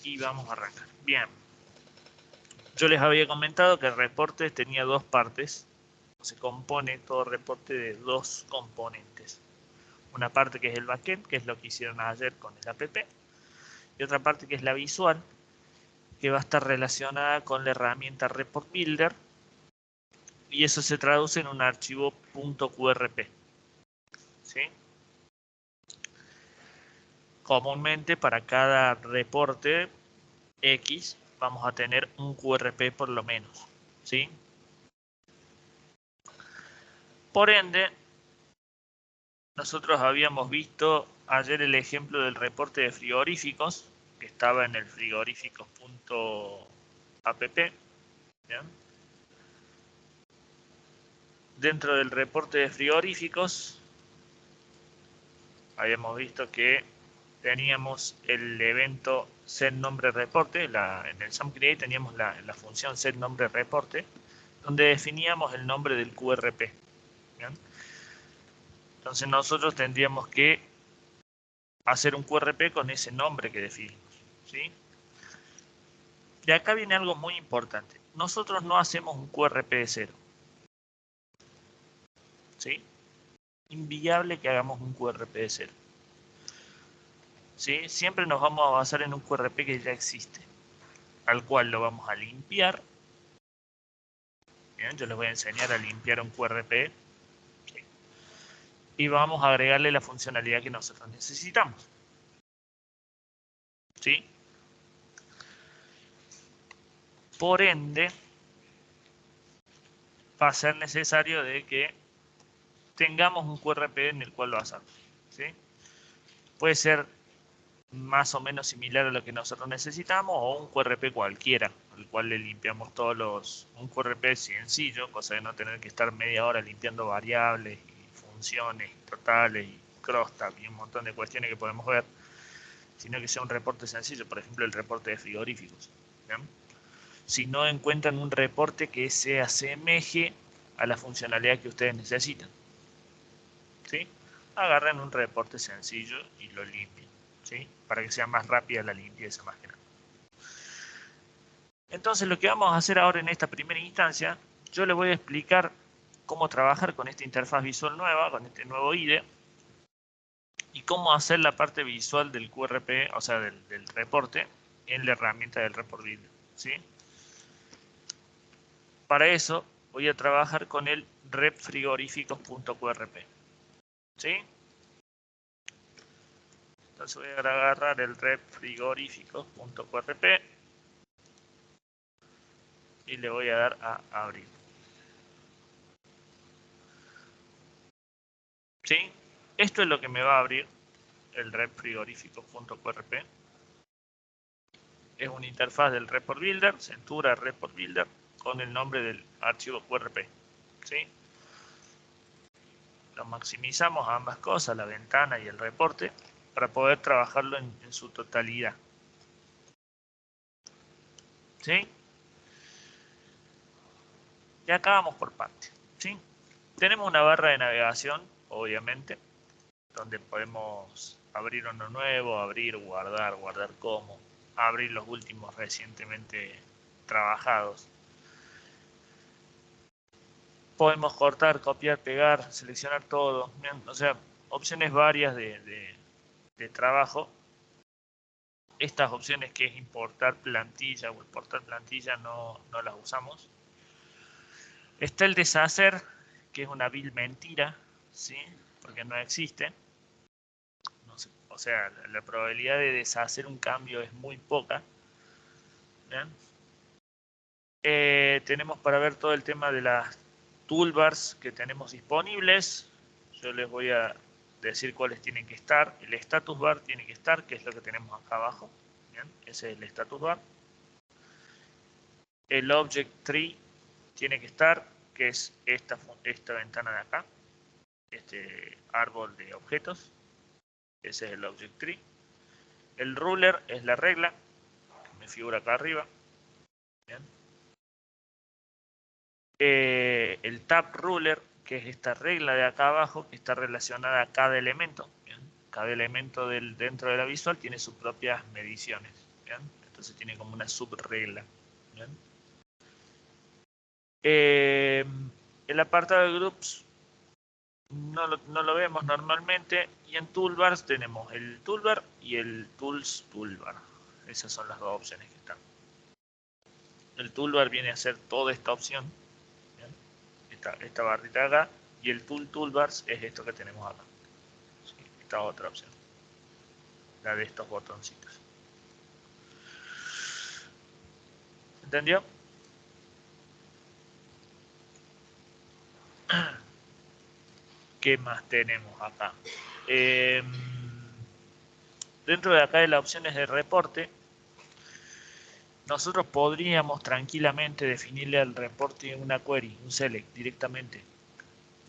Y vamos a arrancar. Bien. Yo les había comentado que el reporte tenía dos partes. Se compone todo reporte de dos componentes. Una parte que es el backend, que es lo que hicieron ayer con el app. Y otra parte que es la visual, que va a estar relacionada con la herramienta Report Builder. Y eso se traduce en un archivo .qrp. ¿Sí? Comúnmente para cada reporte X vamos a tener un QRP por lo menos. ¿Sí? Por ende, nosotros habíamos visto ayer el ejemplo del reporte de frigoríficos, que estaba en el frigoríficos.app. Dentro del reporte de frigoríficos, habíamos visto que teníamos el evento setNombreReporte. En el SAMCreate teníamos la función setNombreReporte, donde definíamos el nombre del QRP. ¿Bien? Entonces nosotros tendríamos que hacer un QRP con ese nombre que definimos. ¿Sí? De acá viene algo muy importante. Nosotros no hacemos un QRP de cero. ¿Sí? Inviable que hagamos un QRP de cero. ¿Sí? Siempre nos vamos a basar en un QRP que ya existe, al cual lo vamos a limpiar. Bien, yo les voy a enseñar a limpiar un QRP. ¿Sí? Y vamos a agregarle la funcionalidad que nosotros necesitamos. ¿Sí? Por ende, va a ser necesario de que tengamos un QRP en el cual lo hagamos. ¿Sí? Puede ser más o menos similar a lo que nosotros necesitamos o un QRP cualquiera, al cual le limpiamos un QRP sencillo, cosa de no tener que estar media hora limpiando variables y funciones y totales y crosstab y un montón de cuestiones que podemos ver, sino que sea un reporte sencillo, por ejemplo el reporte de frigoríficos. ¿Bien? Si no encuentran un reporte que se asemeje a la funcionalidad que ustedes necesitan, ¿sí? Agarran un reporte sencillo y lo limpian, ¿sí? Para que sea más rápida la limpieza, más que nada. Entonces lo que vamos a hacer ahora en esta primera instancia, yo les voy a explicar cómo trabajar con esta interfaz visual nueva, con este nuevo IDE, y cómo hacer la parte visual del QRP, o sea, del reporte, en la herramienta del Report Builder, ¿sí? Para eso voy a trabajar con el repfrigoríficos.qrp, ¿sí? Entonces voy a agarrar el repfrigoríficos.qrp y le voy a dar a abrir. ¿Sí? Esto es lo que me va a abrir el repfrigoríficos.qrp. Es una interfaz del Report Builder, Centura Report Builder, con el nombre del archivo QRP. ¿Sí? Lo maximizamos a ambas cosas, la ventana y el reporte, para poder trabajarlo en su totalidad. ¿Sí? Y acá vamos por partes. ¿Sí? Tenemos una barra de navegación, obviamente, donde podemos abrir uno nuevo, abrir, guardar, guardar como, abrir los últimos recientemente trabajados. Podemos cortar, copiar, pegar, seleccionar todo. Bien, o sea, opciones varias de trabajo. Estas opciones que es importar plantilla o exportar plantilla no las usamos. Está el deshacer, que es una vil mentira, ¿sí? Porque no existe. No sé, o sea, la probabilidad de deshacer un cambio es muy poca. ¿Bien? Tenemos para ver todo el tema de las toolbars que tenemos disponibles. Yo les voy a decir cuáles tienen que estar. El status bar tiene que estar, que es lo que tenemos acá abajo. ¿Bien? Ese es el status bar. El object tree tiene que estar, que es esta ventana de acá. Este árbol de objetos. Ese es el object tree. El ruler es la regla, que me figura acá arriba. ¿Bien? El tab ruler, que es esta regla de acá abajo, que está relacionada a cada elemento. ¿Bien? Cada elemento dentro de la visual tiene sus propias mediciones. ¿bien? Entonces tiene como una subregla. ¿Bien? El apartado de groups no lo vemos normalmente, y en toolbars tenemos el toolbar y el tools toolbar. Esas son las dos opciones que están. El toolbar viene a ser toda esta opción, esta barrita acá, y el toolbars es esto que tenemos acá, esta otra opción, la de estos botoncitos. ¿Entendió? ¿Qué más tenemos acá? Dentro de acá de las opciones de reporte, nosotros podríamos tranquilamente definirle al reporte una query, un select directamente,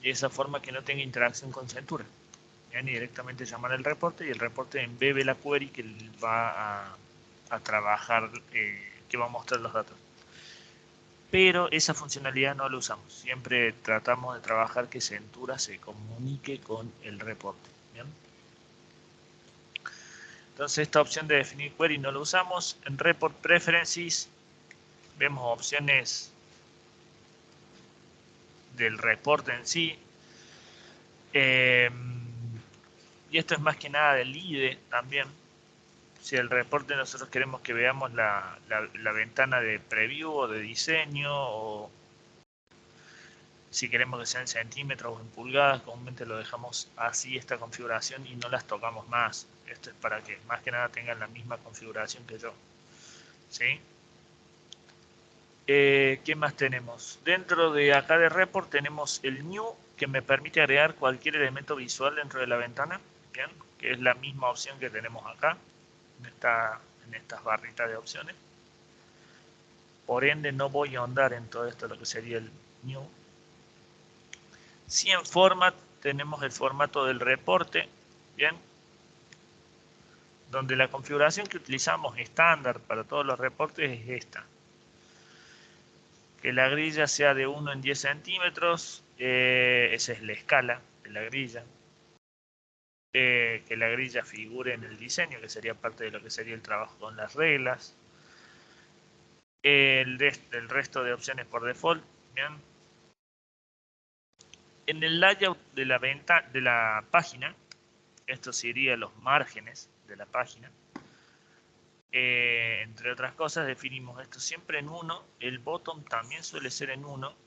de esa forma que no tenga interacción con Centura. Y directamente llamar al reporte, y el reporte embebe la query que va a trabajar, que va a mostrar los datos. Pero esa funcionalidad no la usamos. Siempre tratamos de trabajar que Centura se comunique con el reporte. ¿Bien? Entonces esta opción de definir query no la usamos. En Report Preferences vemos opciones del reporte en sí. Y esto es más que nada del IDE también. Si el reporte nosotros queremos que veamos la ventana de preview o de diseño, o si queremos que sea en centímetros o en pulgadas, comúnmente lo dejamos así, esta configuración, y no las tocamos más. Esto es para que más que nada tengan la misma configuración que yo. ¿Sí? ¿Qué más tenemos? Dentro de acá de report tenemos el new, que me permite agregar cualquier elemento visual dentro de la ventana. Bien, que es la misma opción que tenemos acá en estas barritas de opciones. Por ende no voy a ahondar en todo esto, lo que sería el new. Si en format tenemos el formato del reporte, bien, donde la configuración que utilizamos estándar para todos los reportes es esta. Que la grilla sea de 1 en 10 centímetros, esa es la escala de la grilla. Que la grilla figure en el diseño, que sería parte de lo que sería el trabajo con las reglas. El resto de opciones por default, bien. En el layout de la página, esto sería los márgenes de la página. Entre otras cosas, definimos esto siempre en 1. El bottom también suele ser en 1.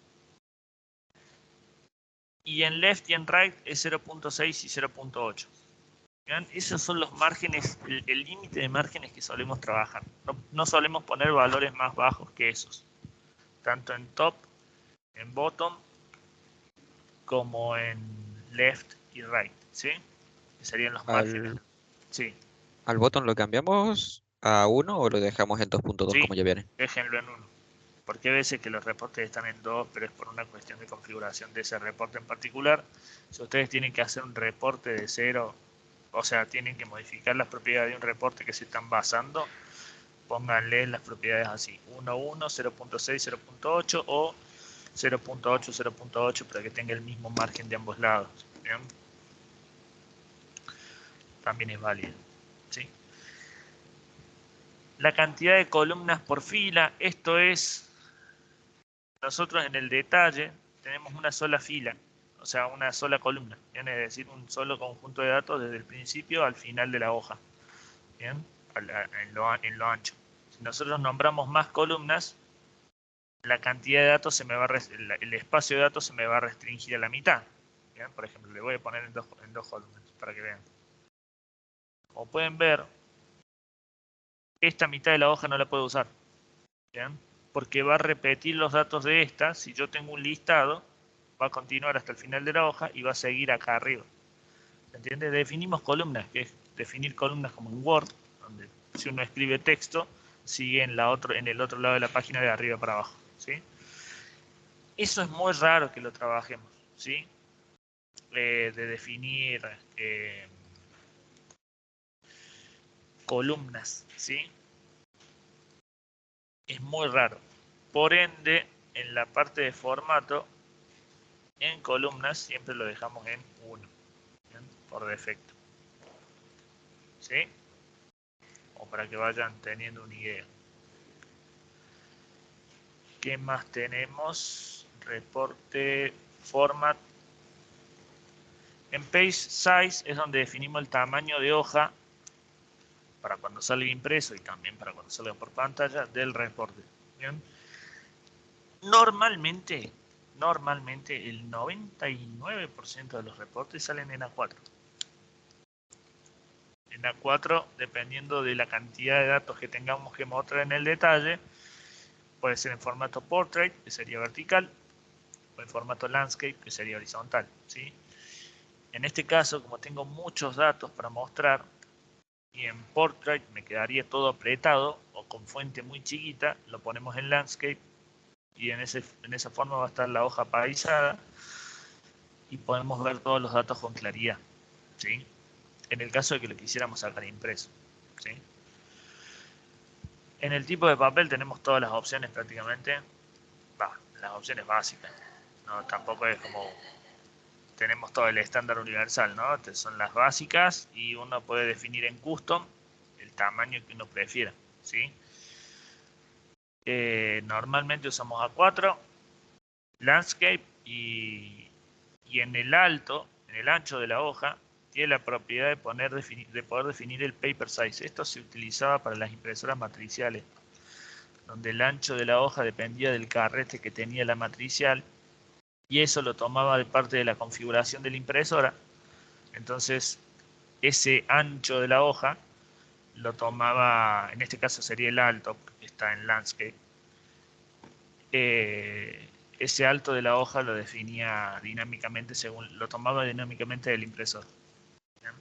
Y en left y en right es 0.6 y 0.8. Esos son los márgenes, el límite de márgenes que solemos trabajar. No solemos poner valores más bajos que esos. Tanto en top, en bottom, como en left y right. ¿Sí? Que serían los márgenes. Sí. ¿Al botón lo cambiamos a 1 o lo dejamos en 2.2 Sí, como ya viene? déjenlo en 1. Porque hay veces que los reportes están en 2, pero es por una cuestión de configuración de ese reporte en particular. Si ustedes tienen que hacer un reporte de 0, o sea, tienen que modificar las propiedades de un reporte que se están basando, pónganle las propiedades así: 1.1, 0.6, 0.8 o 0.8, 0.8, para que tenga el mismo margen de ambos lados. ¿Bien? También es válido. ¿Sí? La cantidad de columnas por fila, esto es, nosotros en el detalle tenemos una sola fila, o sea, una sola columna, ¿bien? Es decir, un solo conjunto de datos desde el principio al final de la hoja, ¿bien? En lo ancho. Si nosotros nombramos más columnas, la cantidad de datos el espacio de datos se me va a restringir a la mitad. ¿Bien? Por ejemplo, le voy a poner en dos columnas para que vean. Como pueden ver, esta mitad de la hoja no la puedo usar. ¿Bien? Porque va a repetir los datos de esta. Si yo tengo un listado, va a continuar hasta el final de la hoja y va a seguir acá arriba. ¿Se entiende? Definimos columnas, que es definir columnas como en Word, donde si uno escribe texto, sigue en el otro lado de la página de arriba para abajo. ¿Sí? Eso es muy raro que lo trabajemos, ¿sí? De definir columnas, ¿sí? Es muy raro. Por ende, en la parte de formato, en columnas siempre lo dejamos en 1, ¿bien? Por defecto. ¿Sí? o para que vayan teniendo una idea. ¿Qué más tenemos? Reporte format. En page size es donde definimos el tamaño de hoja para cuando salga impreso y también para cuando salga por pantalla del reporte. ¿Bien? Normalmente el 99% de los reportes salen en A4. En A4, dependiendo de la cantidad de datos que tengamos que mostrar en el detalle, puede ser en formato portrait, que sería vertical, o en formato landscape, que sería horizontal, ¿sí? En este caso, como tengo muchos datos para mostrar, y en portrait me quedaría todo apretado o con fuente muy chiquita, lo ponemos en landscape y en esa forma va a estar la hoja paisada y podemos ver todos los datos con claridad, ¿sí? En el caso de que lo quisiéramos sacar impreso, ¿sí? En el tipo de papel tenemos todas las opciones prácticamente, las opciones básicas, no, tampoco es como tenemos todo el estándar universal, ¿no? Estas son las básicas y uno puede definir en custom el tamaño que uno prefiera, ¿sí? Normalmente usamos A4, landscape y en el alto, en el ancho de la hoja, tiene la propiedad de poder definir el paper size. Esto se utilizaba para las impresoras matriciales, donde el ancho de la hoja dependía del carrete que tenía la matricial y eso lo tomaba de parte de la configuración de la impresora. Entonces, ese ancho de la hoja lo tomaba, en este caso sería el alto, porque está en landscape. Ese alto de la hoja lo definía dinámicamente lo tomaba dinámicamente del impresor. ¿Bien?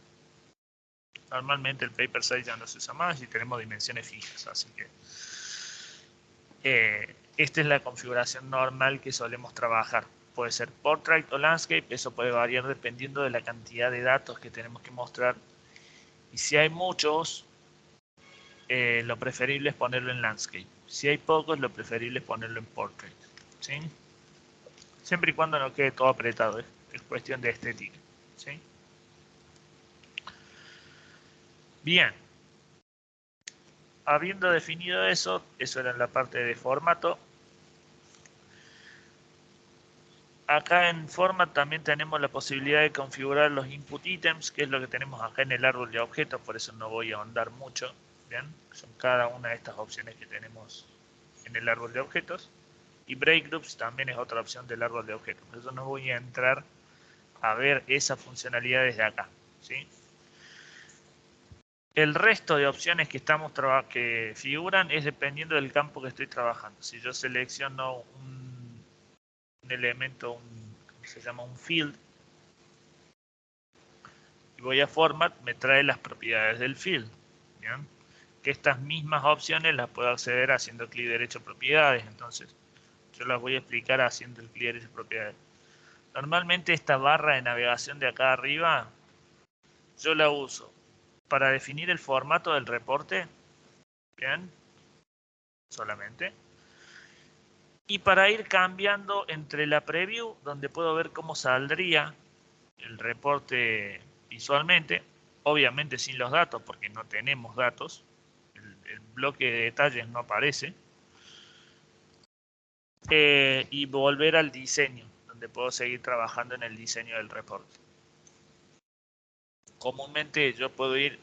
Normalmente el paper size ya no se usa más y tenemos dimensiones fijas, así que esta es la configuración normal que solemos trabajar. Puede ser portrait o landscape, eso puede variar dependiendo de la cantidad de datos que tenemos que mostrar. Y si hay muchos, lo preferible es ponerlo en landscape. Si hay pocos, lo preferible es ponerlo en portrait, ¿sí? Siempre y cuando no quede todo apretado, es cuestión de estética, ¿sí? Bien. Habiendo definido eso era en la parte de formato. Acá en Format también tenemos la posibilidad de configurar los input items, que es lo que tenemos acá en el árbol de objetos, por eso no voy a ahondar mucho. ¿Bien? Son cada una de estas opciones que tenemos en el árbol de objetos. Y break groups también es otra opción del árbol de objetos. Por eso no voy a entrar a ver esa funcionalidad desde acá, ¿sí? El resto de opciones que figuran es dependiendo del campo que estoy trabajando. Si yo selecciono un elemento, ¿cómo se llama? Un field, y voy a Format, me trae las propiedades del field. ¿Bien? Que estas mismas opciones las puedo acceder haciendo clic derecho a propiedades. Entonces, yo las voy a explicar haciendo el clic derecho a propiedades. Normalmente esta barra de navegación de acá arriba, yo la uso para definir el formato del reporte. Bien, solamente. Y para ir cambiando entre la preview, donde puedo ver cómo saldría el reporte visualmente, obviamente sin los datos, porque no tenemos datos, el bloque de detalles no aparece, y volver al diseño, donde puedo seguir trabajando en el diseño del reporte. Comúnmente yo puedo ir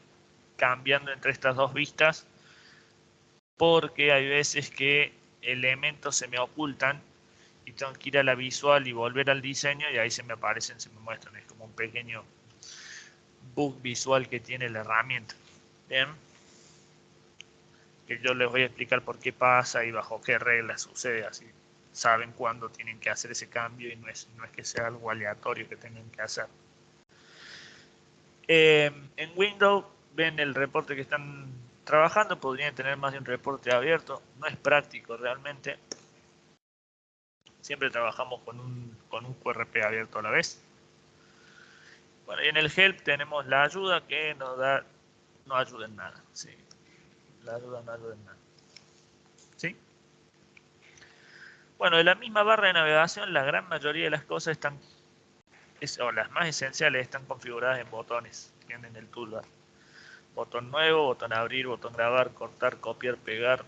cambiando entre estas dos vistas, porque hay veces que elementos se me ocultan y tengo que ir a la visual y volver al diseño y ahí se me aparecen, se me muestran. Es como un pequeño bug visual que tiene la herramienta. Bien. Que yo les voy a explicar por qué pasa y bajo qué reglas sucede, así saben cuándo tienen que hacer ese cambio y no es que sea algo aleatorio que tengan que hacer. En Windows ven el reporte que están trabajando, podrían tener más de un reporte abierto, no es práctico realmente. Siempre trabajamos con un QRP abierto a la vez. Bueno, y en el help tenemos la ayuda que nos da, no ayuda en nada, ¿sí? La ayuda no ayuda en nada, ¿sí? Bueno, de la misma barra de navegación, la gran mayoría de las cosas están, o las más esenciales, están configuradas en botones, en el toolbar. Botón nuevo, botón abrir, botón grabar, cortar, copiar, pegar.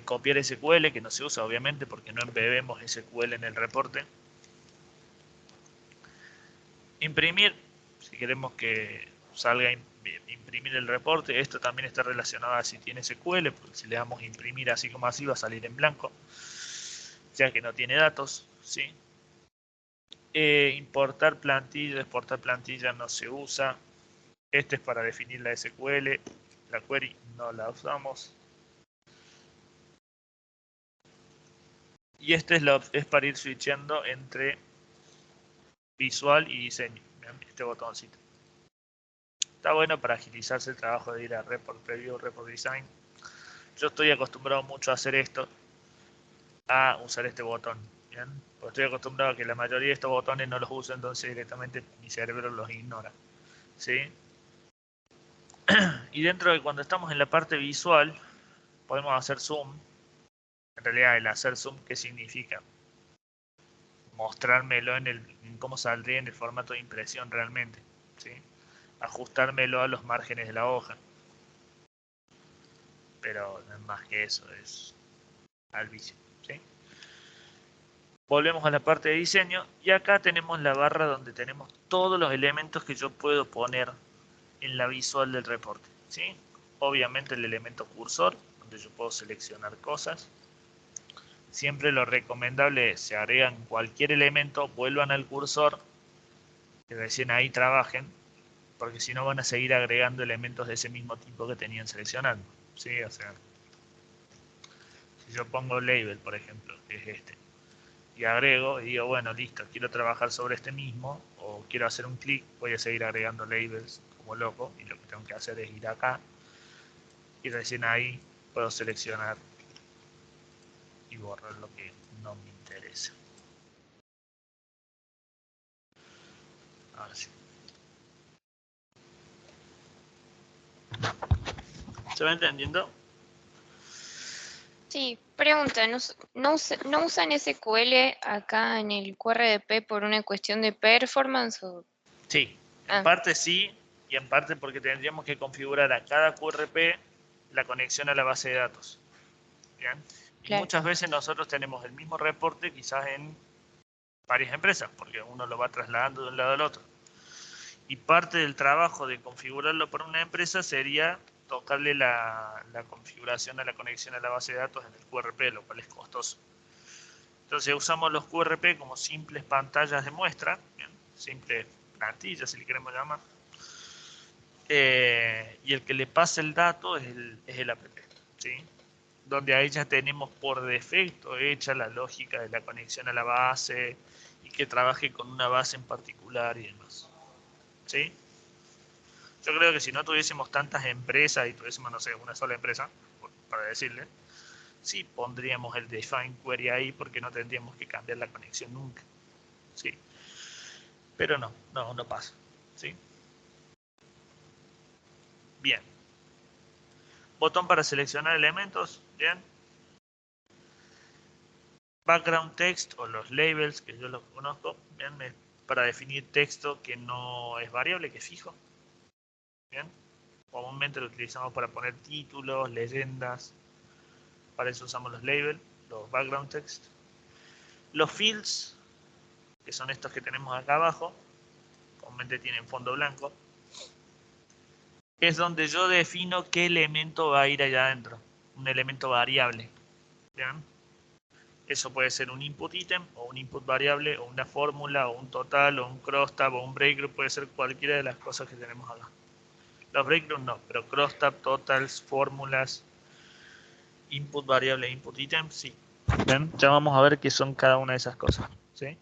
Copiar SQL, que no se usa obviamente porque no embebemos SQL en el reporte. Imprimir, si queremos que salga imprimir el reporte. Esto también está relacionado a si tiene SQL, porque si le damos imprimir así como así va a salir en blanco, ya que no tiene datos, ¿sí? Importar plantilla, exportar plantilla no se usa. Este es para definir la SQL, la query no la usamos. Y este es para ir switchando entre visual y diseño. ¿Ven? Este botoncito. Está bueno para agilizarse el trabajo de ir a Report Preview, Report Design. Yo estoy acostumbrado mucho a hacer esto, a usar este botón. ¿Bien? Porque estoy acostumbrado a que la mayoría de estos botones no los uso, entonces directamente mi cerebro los ignora. ¿Sí? Y dentro de cuando estamos en la parte visual, podemos hacer zoom. En realidad, el hacer zoom, ¿qué significa? Mostrármelo en cómo saldría en el formato de impresión realmente. ¿Sí? Ajustármelo a los márgenes de la hoja. Pero no es más que eso, es al vicio. ¿Sí? Volvemos a la parte de diseño y acá tenemos la barra donde tenemos todos los elementos que yo puedo poner en la visual del reporte. ¿Sí? Obviamente el elemento cursor, donde yo puedo seleccionar cosas. Siempre lo recomendable es, se agregan cualquier elemento, vuelvan al cursor, que recién ahí trabajen, porque si no van a seguir agregando elementos de ese mismo tipo que tenían seleccionando. ¿Sí? O sea, si yo pongo label, por ejemplo, que es este, y agrego y digo, bueno, listo, quiero trabajar sobre este mismo, o quiero hacer un clic, voy a seguir agregando labels como loco, y lo que tengo que hacer es ir acá, y recién ahí puedo seleccionar y borrar lo que no me interesa. Ahora sí. ¿Se va entendiendo? Sí, pregunta, ¿no usan SQL acá en el QRDP por una cuestión de performance? Sí, en parte sí, y en parte porque tendríamos que configurar a cada QRP la conexión a la base de datos. ¿Bien? Y Claro. muchas veces nosotros tenemos el mismo reporte quizás en varias empresas, porque uno lo va trasladando de un lado al otro. Y parte del trabajo de configurarlo para una empresa sería tocarle la configuración a la conexión a la base de datos en el QRP, lo cual es costoso. Entonces usamos los QRP como simples pantallas de muestra, ¿bien? Simples plantillas si le queremos llamar. Y el que le pasa el dato es el app, ¿sí? Donde ahí ya tenemos por defecto hecha la lógica de la conexión a la base y que trabaje con una base en particular y demás. ¿Sí? Yo creo que si no tuviésemos tantas empresas y tuviésemos, no sé, una sola empresa, para decirle, sí pondríamos el define query ahí porque no tendríamos que cambiar la conexión nunca. ¿Sí? Pero no pasa. ¿Sí? Bien. Botón para seleccionar elementos. Bien. Background text o los labels, que yo los conozco. Bien. Para definir texto que no es variable, que es fijo. Bien. Comúnmente lo utilizamos para poner títulos, leyendas. Para eso usamos los labels, los background text. Los fields, que son estos que tenemos acá abajo, comúnmente tienen fondo blanco. Es donde yo defino qué elemento va a ir allá adentro. Un elemento variable. ¿Bien? Eso puede ser un input item o un input variable o una fórmula o un total o un crosstab o un breakgroup. Puede ser cualquiera de las cosas que tenemos acá. Los breakgroups no, pero crosstab, totals, fórmulas, input variable, input item, sí. ¿Ven? Ya vamos a ver qué son cada una de esas cosas. ¿Sí?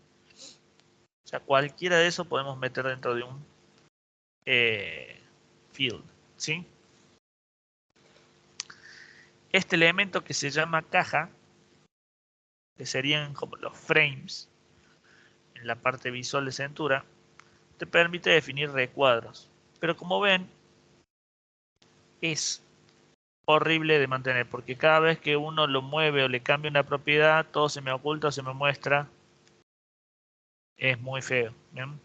O sea, cualquiera de eso podemos meter dentro de un field. ¿Sí? Este elemento que se llama caja, que serían como los frames en la parte visual de Centura, te permite definir recuadros. Pero como ven, es horrible de mantener, porque cada vez que uno lo mueve o le cambia una propiedad, todo se me oculta o se me muestra. Es muy feo. ¿Bien?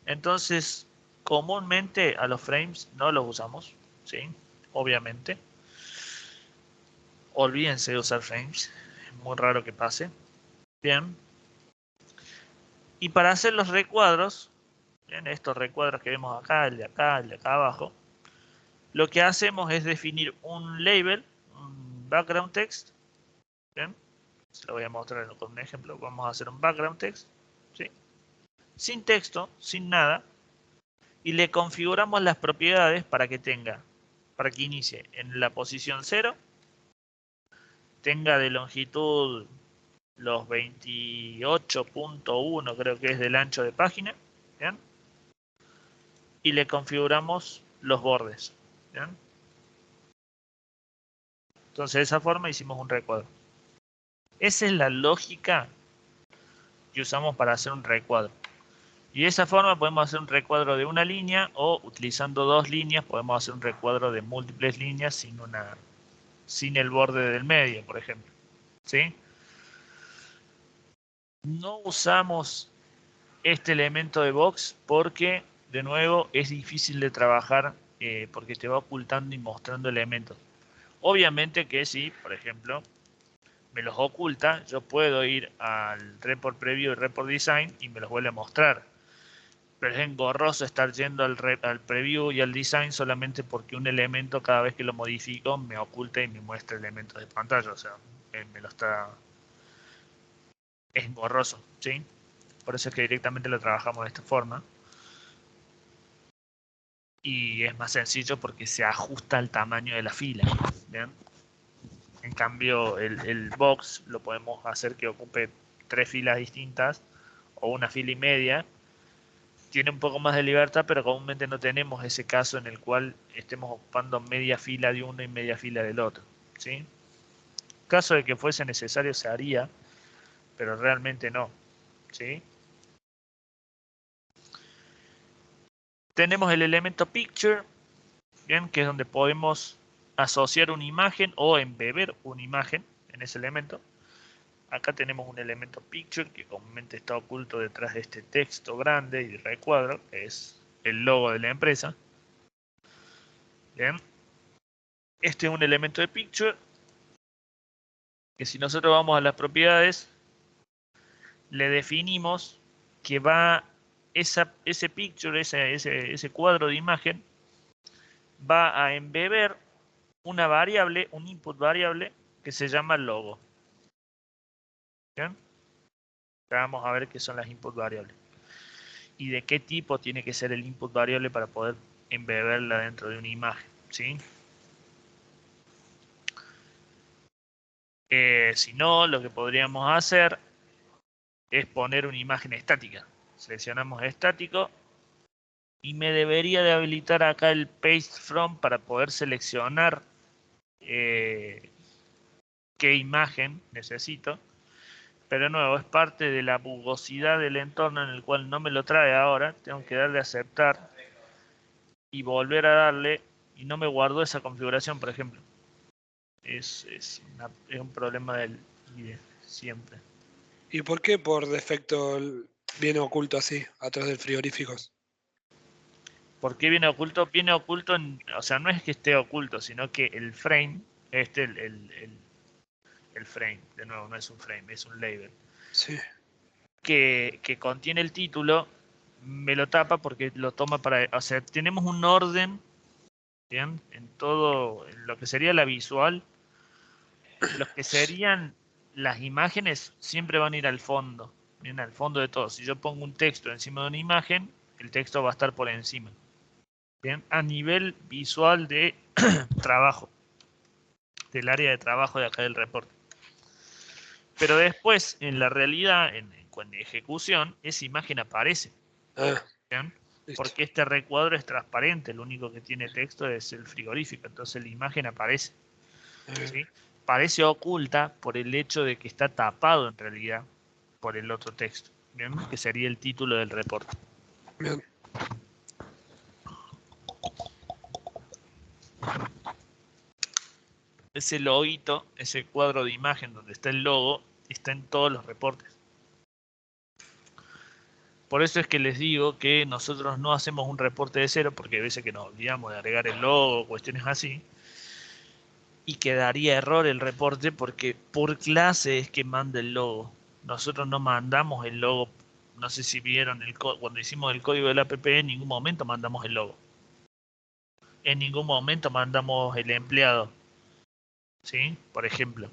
Entonces, Comúnmente a los frames no los usamos, ¿sí? Obviamente. Olvídense de usar frames. Es muy raro que pase. Bien. Y para hacer los recuadros, bien, estos recuadros que vemos acá, el de acá, el de acá abajo, lo que hacemos es definir un label, un background text. Bien. Se lo voy a mostrar con un ejemplo. Vamos a hacer un background text, ¿sí? Sin texto, sin nada. Y le configuramos las propiedades para que inicie en la posición 0, tenga de longitud los 28.1, creo que es del ancho de página, ¿bien? Y le configuramos los bordes, ¿bien? Entonces de esa forma hicimos un recuadro. Esa es la lógica que usamos para hacer un recuadro. Y de esa forma podemos hacer un recuadro de una línea, o utilizando dos líneas podemos hacer un recuadro de múltiples líneas sin el borde del medio, por ejemplo, ¿sí? No usamos este elemento de box porque, de nuevo, es difícil de trabajar porque te va ocultando y mostrando elementos. Obviamente que si, por ejemplo, me los oculta, yo puedo ir al report preview y report design y me los vuelve a mostrar. Pero es engorroso estar yendo al preview y al design solamente porque un elemento, cada vez que lo modifico, me oculta y me muestra elementos de pantalla. O sea, me lo está... Es engorroso, ¿sí? Por eso es que directamente lo trabajamos de esta forma. Y es más sencillo porque se ajusta al tamaño de la fila, ¿bien? En cambio, el box lo podemos hacer que ocupe 3 filas distintas o una fila y media. Tiene un poco más de libertad, pero comúnmente no tenemos ese caso en el cual estemos ocupando media fila de uno y media fila del otro, ¿sí? En caso de que fuese necesario se haría, pero realmente no, ¿sí? Tenemos el elemento picture, ¿bien? Que es donde podemos asociar una imagen o embeber una imagen en ese elemento. Acá tenemos un elemento picture que comúnmente está oculto detrás de este texto grande y recuadro, que es el logo de la empresa. Bien. Este es un elemento de picture que, si nosotros vamos a las propiedades, le definimos que va ese picture, ese cuadro de imagen, va a embeber una variable, un input variable que se llama logo. ¿Bien? Ahora vamos a ver qué son las input variables y de qué tipo tiene que ser el input variable para poder embeberla dentro de una imagen, ¿sí? Si no, lo que podríamos hacer es poner una imagen estática. Seleccionamos estático y me debería de habilitar acá el paste from para poder seleccionar qué imagen necesito. Pero de nuevo, es parte de la bugosidad del entorno en el cual no me lo trae ahora. Tengo que darle a aceptar y volver a darle, y no me guardó esa configuración, por ejemplo. Es un problema del IDE, siempre. ¿Y por qué por defecto viene oculto así, atrás del frigorífico? ¿Por qué viene oculto? Viene oculto, o sea, no es que esté oculto, sino que el frame, el frame, de nuevo, no es un frame, es un label. Sí. Que contiene el título, me lo tapa porque lo toma para... O sea, tenemos un orden, ¿bien? En todo, en lo que sería la visual, los que serían las imágenes siempre van a ir al fondo, ¿bien? Al fondo de todo. Si yo pongo un texto encima de una imagen, el texto va a estar por encima. Bien, a nivel visual de trabajo, del área de trabajo de acá del reporte. Pero después, en la realidad, en ejecución, esa imagen aparece. Ah, ¿Bien? listo. Porque este recuadro es transparente, lo único que tiene texto es el frigorífico, entonces la imagen aparece. ¿Sí? Parece oculta por el hecho de que está tapado en realidad por el otro texto, ¿bien? Que sería el título del reporte. Bien. Ese loguito, ese cuadro de imagen donde está el logo, está en todos los reportes. Por eso es que les digo que nosotros no hacemos un reporte de cero, porque a veces que nos olvidamos de agregar el logo, cuestiones así, y quedaría error el reporte porque por clase es que manda el logo. Nosotros no mandamos el logo. No sé si vieron cuando hicimos el código del app, en ningún momento mandamos el logo. En ningún momento mandamos el empleado. ¿Sí? Por ejemplo.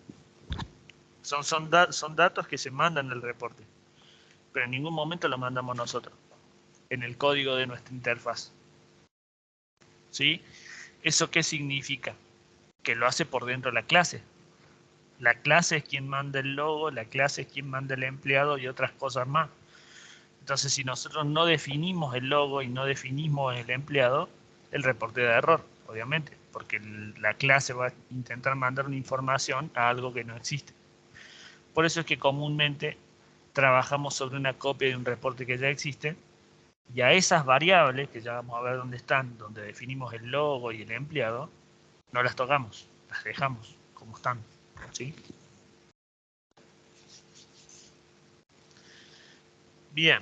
Son datos que se mandan al reporte. Pero en ningún momento lo mandamos nosotros. En el código de nuestra interfaz. ¿Sí? ¿Eso qué significa? Que lo hace por dentro de la clase. La clase es quien manda el logo, la clase es quien manda el empleado y otras cosas más. Entonces, si nosotros no definimos el logo y no definimos el empleado, el reporte da error, obviamente, porque la clase va a intentar mandar una información a algo que no existe. Por eso es que comúnmente trabajamos sobre una copia de un reporte que ya existe y a esas variables, que ya vamos a ver dónde están, donde definimos el logo y el empleado, no las tocamos, las dejamos como están, ¿sí? Bien.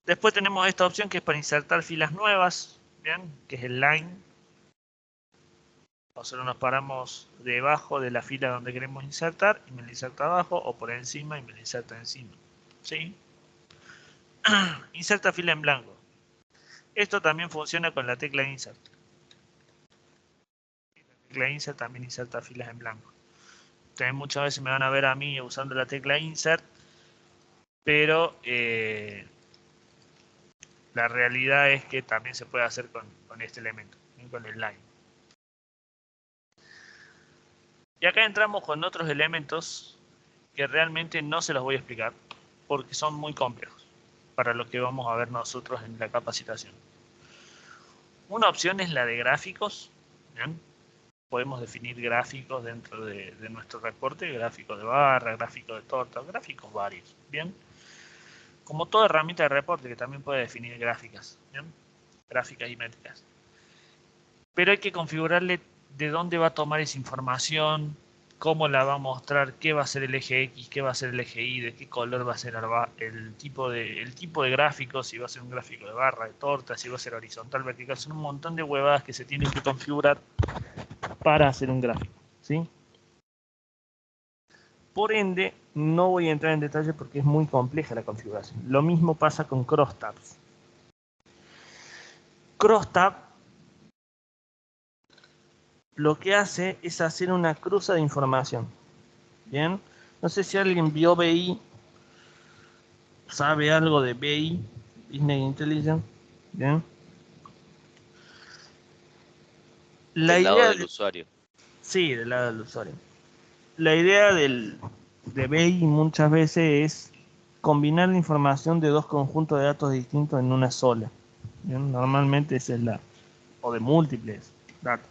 Después tenemos esta opción que es para insertar filas nuevas, ¿bien? Que es el line. Nosotros nos paramos debajo de la fila donde queremos insertar y me la inserta abajo, o por encima y me la inserta encima, ¿sí? Inserta fila en blanco. Esto también funciona con la tecla insert. La tecla insert también inserta filas en blanco. Ustedes muchas veces me van a ver a mí usando la tecla insert, pero la realidad es que también se puede hacer con este elemento, con el line. Y acá entramos con otros elementos que realmente no se los voy a explicar porque son muy complejos para lo que vamos a ver nosotros en la capacitación. Una opción es la de gráficos. ¿Bien? Podemos definir gráficos dentro de nuestro reporte, gráficos de barra, gráficos de torta, gráficos varios. ¿Bien? Como toda herramienta de reporte que también puede definir gráficas. ¿Bien? Gráficas y métricas. Pero hay que configurarle de dónde va a tomar esa información, cómo la va a mostrar, qué va a ser el eje X, qué va a ser el eje Y, de qué color va a ser el tipo de gráfico, si va a ser un gráfico de barra, de torta, si va a ser horizontal, vertical. Son un montón de huevadas que se tienen que configurar para hacer un gráfico, ¿sí? Por ende, no voy a entrar en detalle porque es muy compleja la configuración. Lo mismo pasa con crosstabs. Crosstab lo que hace es hacer una cruza de información. Bien, no sé si alguien vio BI, sabe algo de BI, Business Intelligence. Bien, la Del lado idea del usuario. sí, del lado del usuario. La idea de BI muchas veces es combinar la información de dos conjuntos de datos distintos en una sola. Bien, normalmente esa es o de múltiples datos.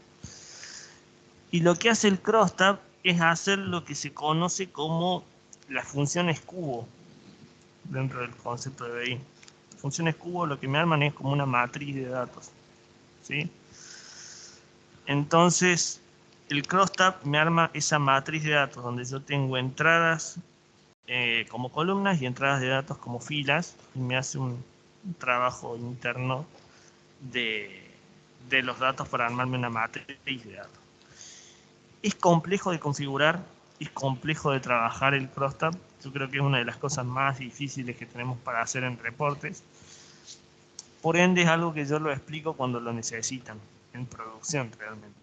Y lo que hace el crosstab es hacer lo que se conoce como las funciones cubo dentro del concepto de BI. Funciones cubo lo que me arman es como una matriz de datos, ¿sí? Entonces, el crosstab me arma esa matriz de datos donde yo tengo entradas como columnas y entradas de datos como filas y me hace un trabajo interno de los datos para armarme una matriz de datos. Es complejo de configurar, es complejo de trabajar el crosstab. Yo creo que es una de las cosas más difíciles que tenemos para hacer en reportes. Por ende es algo que yo lo explico cuando lo necesitan, en producción realmente.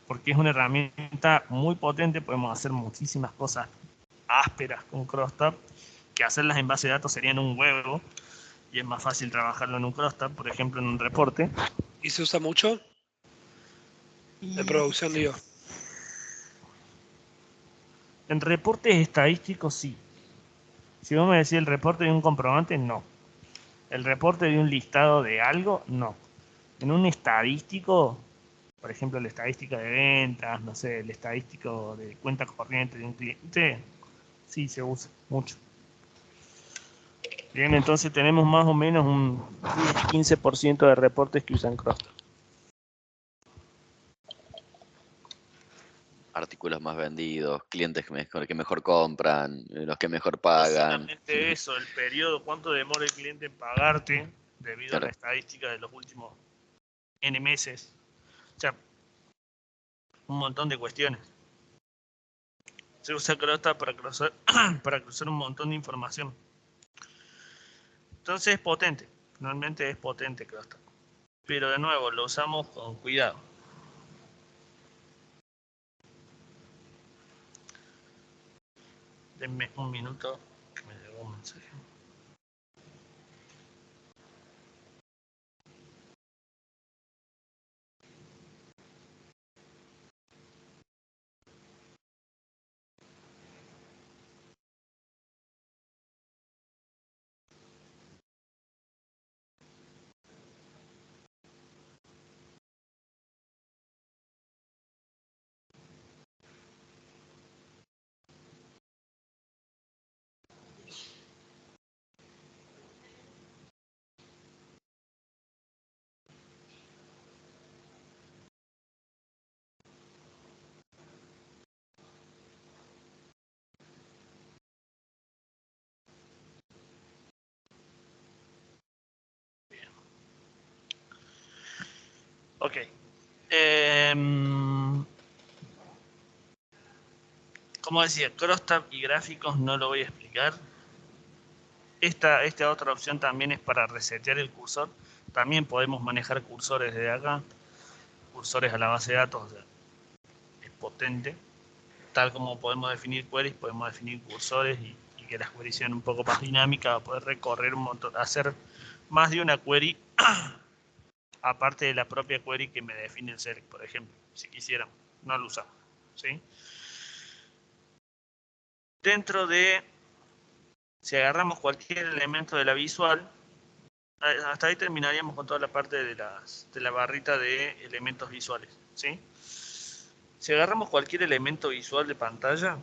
Porque es una herramienta muy potente, podemos hacer muchísimas cosas ásperas con crosstab, que hacerlas en base de datos serían un huevo, y es más fácil trabajarlo en un crosstab, por ejemplo en un reporte. ¿Y se usa mucho? De producción, digo. En reportes estadísticos sí. Si vos me decís el reporte de un comprobante, no. El reporte de un listado de algo, no. En un estadístico, por ejemplo la estadística de ventas, no sé, el estadístico de cuenta corriente de un cliente, sí se usa mucho. Bien, entonces tenemos más o menos un 15% de reportes que usan crosstab. artículos más vendidos, clientes que mejor compran, los que mejor No pagan. solamente eso, el periodo, cuánto demora el cliente en pagarte, debido a la Claro. estadística de los últimos N meses. O sea, un montón de cuestiones. Se usa Crosstack para cruzar, para cruzar un montón de información. Entonces es potente, realmente es potente Crosstack. Pero de nuevo, lo usamos con cuidado. Denme un minuto que me llegó un mensaje. Ok. Como decía, Crosstab y gráficos no lo voy a explicar. Esta otra opción también es para resetear el cursor. También podemos manejar cursores desde acá. Cursores a la base de datos. O sea, es potente. Tal como podemos definir queries, podemos definir cursores y que las queries sean un poco más dinámicas, poder recorrer un montón, hacer más de una query aparte de la propia query que me define el select, por ejemplo, si quisiéramos, no lo usamos, ¿sí? Dentro de, si agarramos cualquier elemento de la visual, hasta ahí terminaríamos con toda la parte de la barrita de elementos visuales, ¿sí? Si agarramos cualquier elemento visual de pantalla,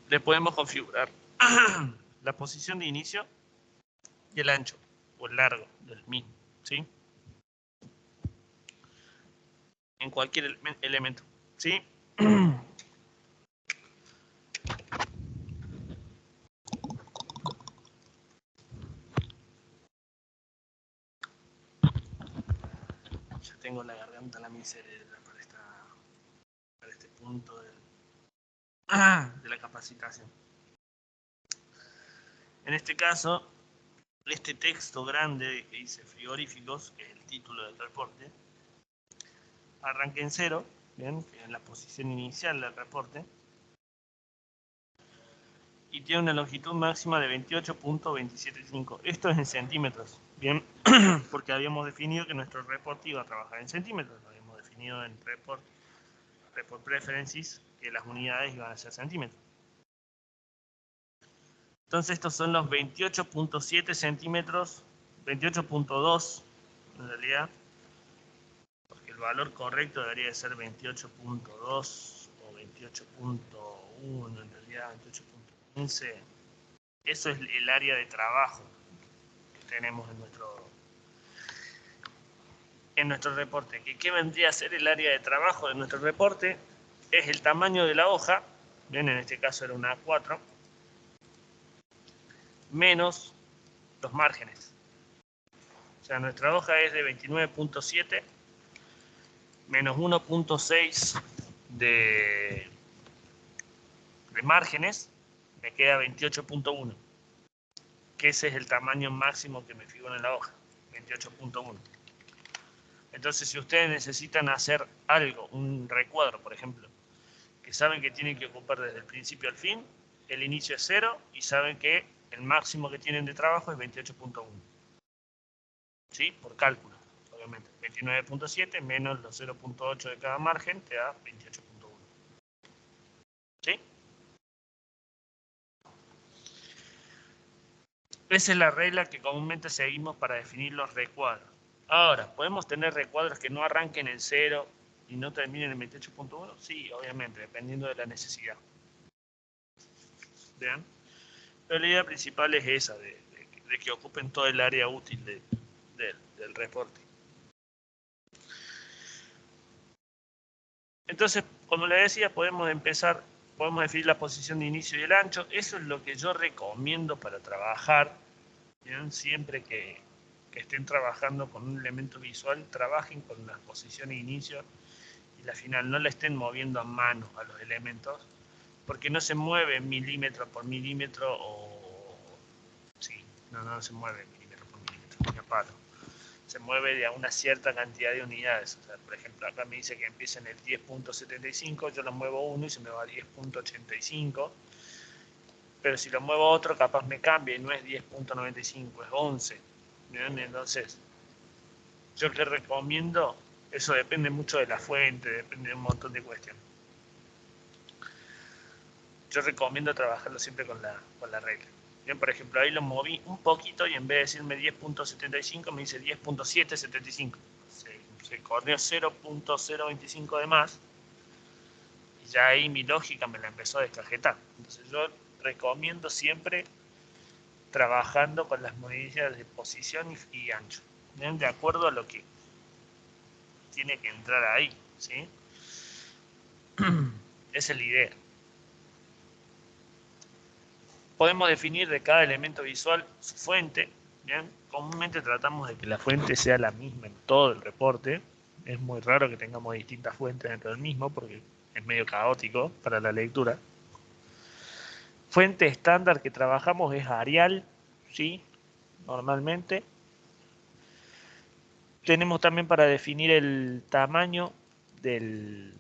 le podemos configurar la posición de inicio y el ancho o el largo del mismo, ¿sí? En cualquier elemento, ¿sí? Ya tengo la garganta la miseria para este punto de la capacitación. En este caso, este texto grande que dice frigoríficos, que es el título del reporte, arranca en 0, ¿bien? Que es la posición inicial del reporte, y tiene una longitud máxima de 28.275. Esto es en centímetros, ¿bien? Porque habíamos definido que nuestro reporte iba a trabajar en centímetros. Lo habíamos definido en report preferences, que las unidades iban a ser centímetros. Entonces estos son los 28.7 centímetros, 28.2 en realidad, porque el valor correcto debería de ser 28.2 o 28.1, en realidad 28.15. Eso es el área de trabajo que tenemos en nuestro reporte. ¿Qué vendría a ser el área de trabajo de nuestro reporte? Es el tamaño de la hoja, bien, en este caso era una A4, menos los márgenes. O sea, nuestra hoja es de 29.7 menos 1.6 de márgenes, me queda 28.1, que ese es el tamaño máximo que me figura en la hoja, 28.1. Entonces, si ustedes necesitan hacer algo, un recuadro, por ejemplo, que saben que tienen que ocupar desde el principio al fin, el inicio es 0 y saben que el máximo que tienen de trabajo es 28.1. ¿Sí? Por cálculo, obviamente. 29.7 menos los 0.8 de cada margen te da 28.1. ¿Sí? Esa es la regla que comúnmente seguimos para definir los recuadros. Ahora, ¿podemos tener recuadros que no arranquen en 0 y no terminen en 28.1? Sí, obviamente, dependiendo de la necesidad. ¿Vean? Pero la idea principal es esa, de que ocupen todo el área útil del reporte. Entonces, como les decía, podemos definir la posición de inicio y el ancho. Eso es lo que yo recomiendo para trabajar. ¿Bien? Siempre que estén trabajando con un elemento visual, trabajen con la posición de inicio y la final. No le estén moviendo a mano a los elementos, porque no se mueve milímetro por milímetro o... Sí, no se mueve milímetro por milímetro, ni a palo. Se mueve de a una cierta cantidad de unidades. O sea, por ejemplo, acá me dice que empieza en el 10.75, yo lo muevo uno y se me va a 10.85. Pero si lo muevo otro, capaz me cambia y no es 10.95, es 11. ¿Bien? Entonces, yo les recomiendo, eso depende mucho de la fuente, depende de un montón de cuestiones. Yo recomiendo trabajarlo siempre con la regla. Bien, por ejemplo, ahí lo moví un poquito y en vez de decirme 10.75 me dice 10.775. Se corrió 0.025 de más y ya ahí mi lógica me la empezó a descajetar. Entonces yo recomiendo siempre trabajando con las medidas de posición y ancho, ¿bien? De acuerdo a lo que tiene que entrar ahí, ¿sí? Esa es la idea. Podemos definir de cada elemento visual su fuente, ¿bien? Comúnmente tratamos de que la fuente sea la misma en todo el reporte. Es muy raro que tengamos distintas fuentes dentro del mismo porque es medio caótico para la lectura. Fuente estándar que trabajamos es Arial, ¿sí? Normalmente. Tenemos también para definir el tamaño de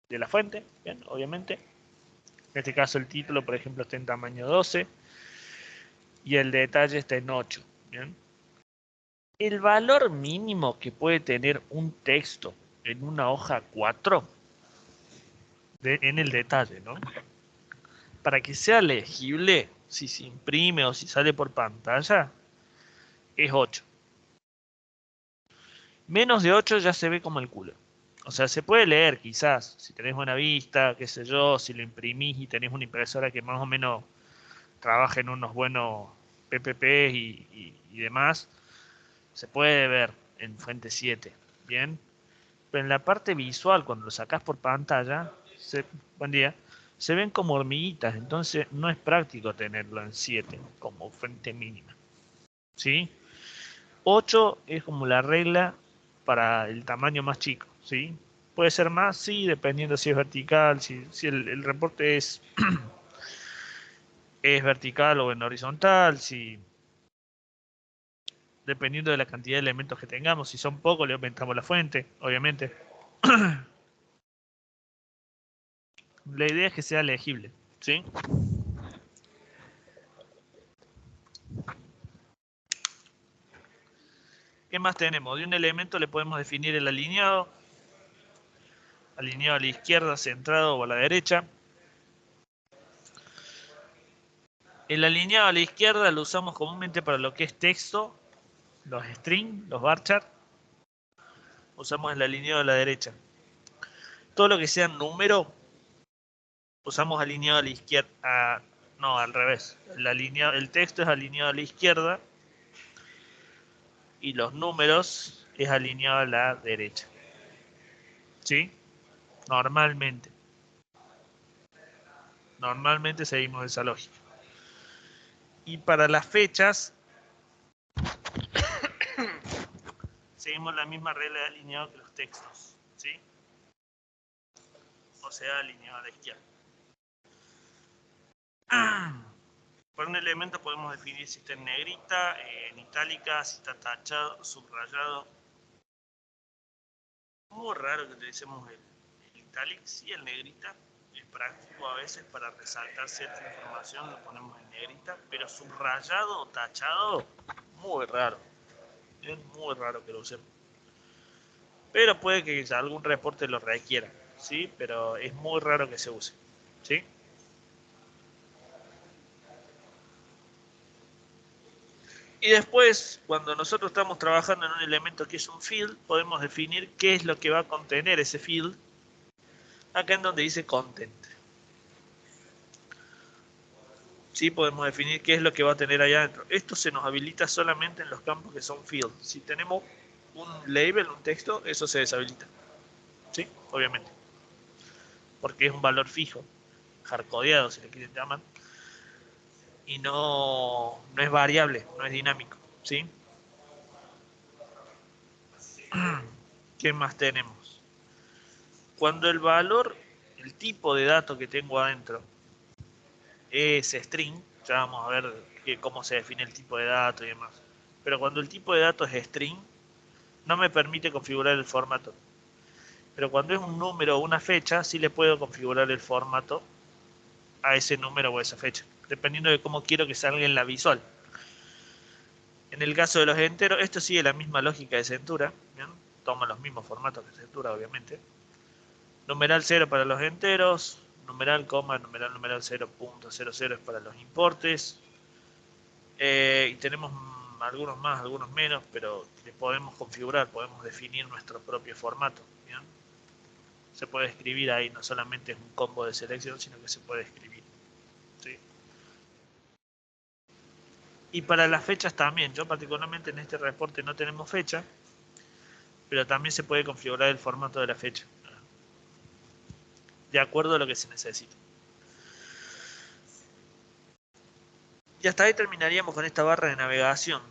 la fuente, ¿bien? Obviamente. En este caso el título, por ejemplo, está en tamaño 12 y el detalle está en 8, ¿bien? El valor mínimo que puede tener un texto en una hoja 4, en el detalle, ¿no? Para que sea legible, si se imprime o si sale por pantalla, es 8. Menos de 8 ya se ve como el culo. O sea, se puede leer quizás, si tenés buena vista, qué sé yo, si lo imprimís y tenés una impresora que más o menos trabaja en unos buenos PPP y demás, se puede ver en fuente 7, ¿bien? Pero en la parte visual, cuando lo sacás por pantalla, buen día, se ven como hormiguitas, entonces no es práctico tenerlo en 7 como fuente mínima, ¿sí? 8 es como la regla para el tamaño más chico, ¿sí? Puede ser más, sí, dependiendo si es vertical, si el reporte es, es vertical o en horizontal, si, dependiendo de la cantidad de elementos que tengamos. Si son pocos, le aumentamos la fuente, obviamente. La idea es que sea legible, ¿sí? ¿Qué más tenemos? De un elemento le podemos definir el alineado. Alineado a la izquierda, centrado o a la derecha. El alineado a la izquierda lo usamos comúnmente para lo que es texto, los strings, los varchar. Usamos el alineado a la derecha. Todo lo que sea número, usamos alineado a la izquierda. No, al revés. El texto es alineado a la izquierda y los números es alineado a la derecha. ¿Sí? Normalmente. Normalmente seguimos esa lógica. Y para las fechas, seguimos la misma regla de alineado que los textos, ¿sí? O sea, alineado a la izquierda. Por un elemento podemos definir si está en negrita, en itálica, si está tachado, subrayado. Muy raro que utilicemos el italic, sí, el negrita. Es práctico a veces para resaltar cierta información, lo ponemos en negrita, pero subrayado o tachado, muy raro. Es muy raro que lo usemos. Pero puede que algún reporte lo requiera, ¿sí? Pero es muy raro que se use, ¿sí? Y después, cuando nosotros estamos trabajando en un elemento que es un field, podemos definir qué es lo que va a contener ese field. Acá en donde dice content. Sí, podemos definir qué es lo que va a tener allá adentro. Esto se nos habilita solamente en los campos que son field. Si tenemos un label, un texto, eso se deshabilita. ¿sí? Obviamente. Porque es un valor fijo, hardcodeado si le quieren llamar, y no es variable, no es dinámico, ¿sí? ¿Qué más tenemos? Cuando el valor, el tipo de dato que tengo adentro es string, ya vamos a ver cómo se define el tipo de dato y demás. Pero cuando el tipo de dato es string, no me permite configurar el formato. Pero cuando es un número o una fecha, sí le puedo configurar el formato a ese número o a esa fecha, dependiendo de cómo quiero que salga en la visual. En el caso de los enteros, esto sigue la misma lógica de Centura, ¿bien? Toma los mismos formatos que Centura, obviamente. Numeral 0 para los enteros, numeral, coma, numeral 0.00 es para los importes. Y tenemos algunos más, algunos menos, pero le podemos configurar, podemos definir nuestro propio formato, ¿bien? Se puede escribir ahí, no solamente es un combo de selección, sino que se puede escribir, ¿sí? Y para las fechas también, yo particularmente en este reporte no tenemos fecha, pero también se puede configurar el formato de la fecha, de acuerdo a lo que se necesite. Y hasta ahí terminaríamos con esta barra de navegación.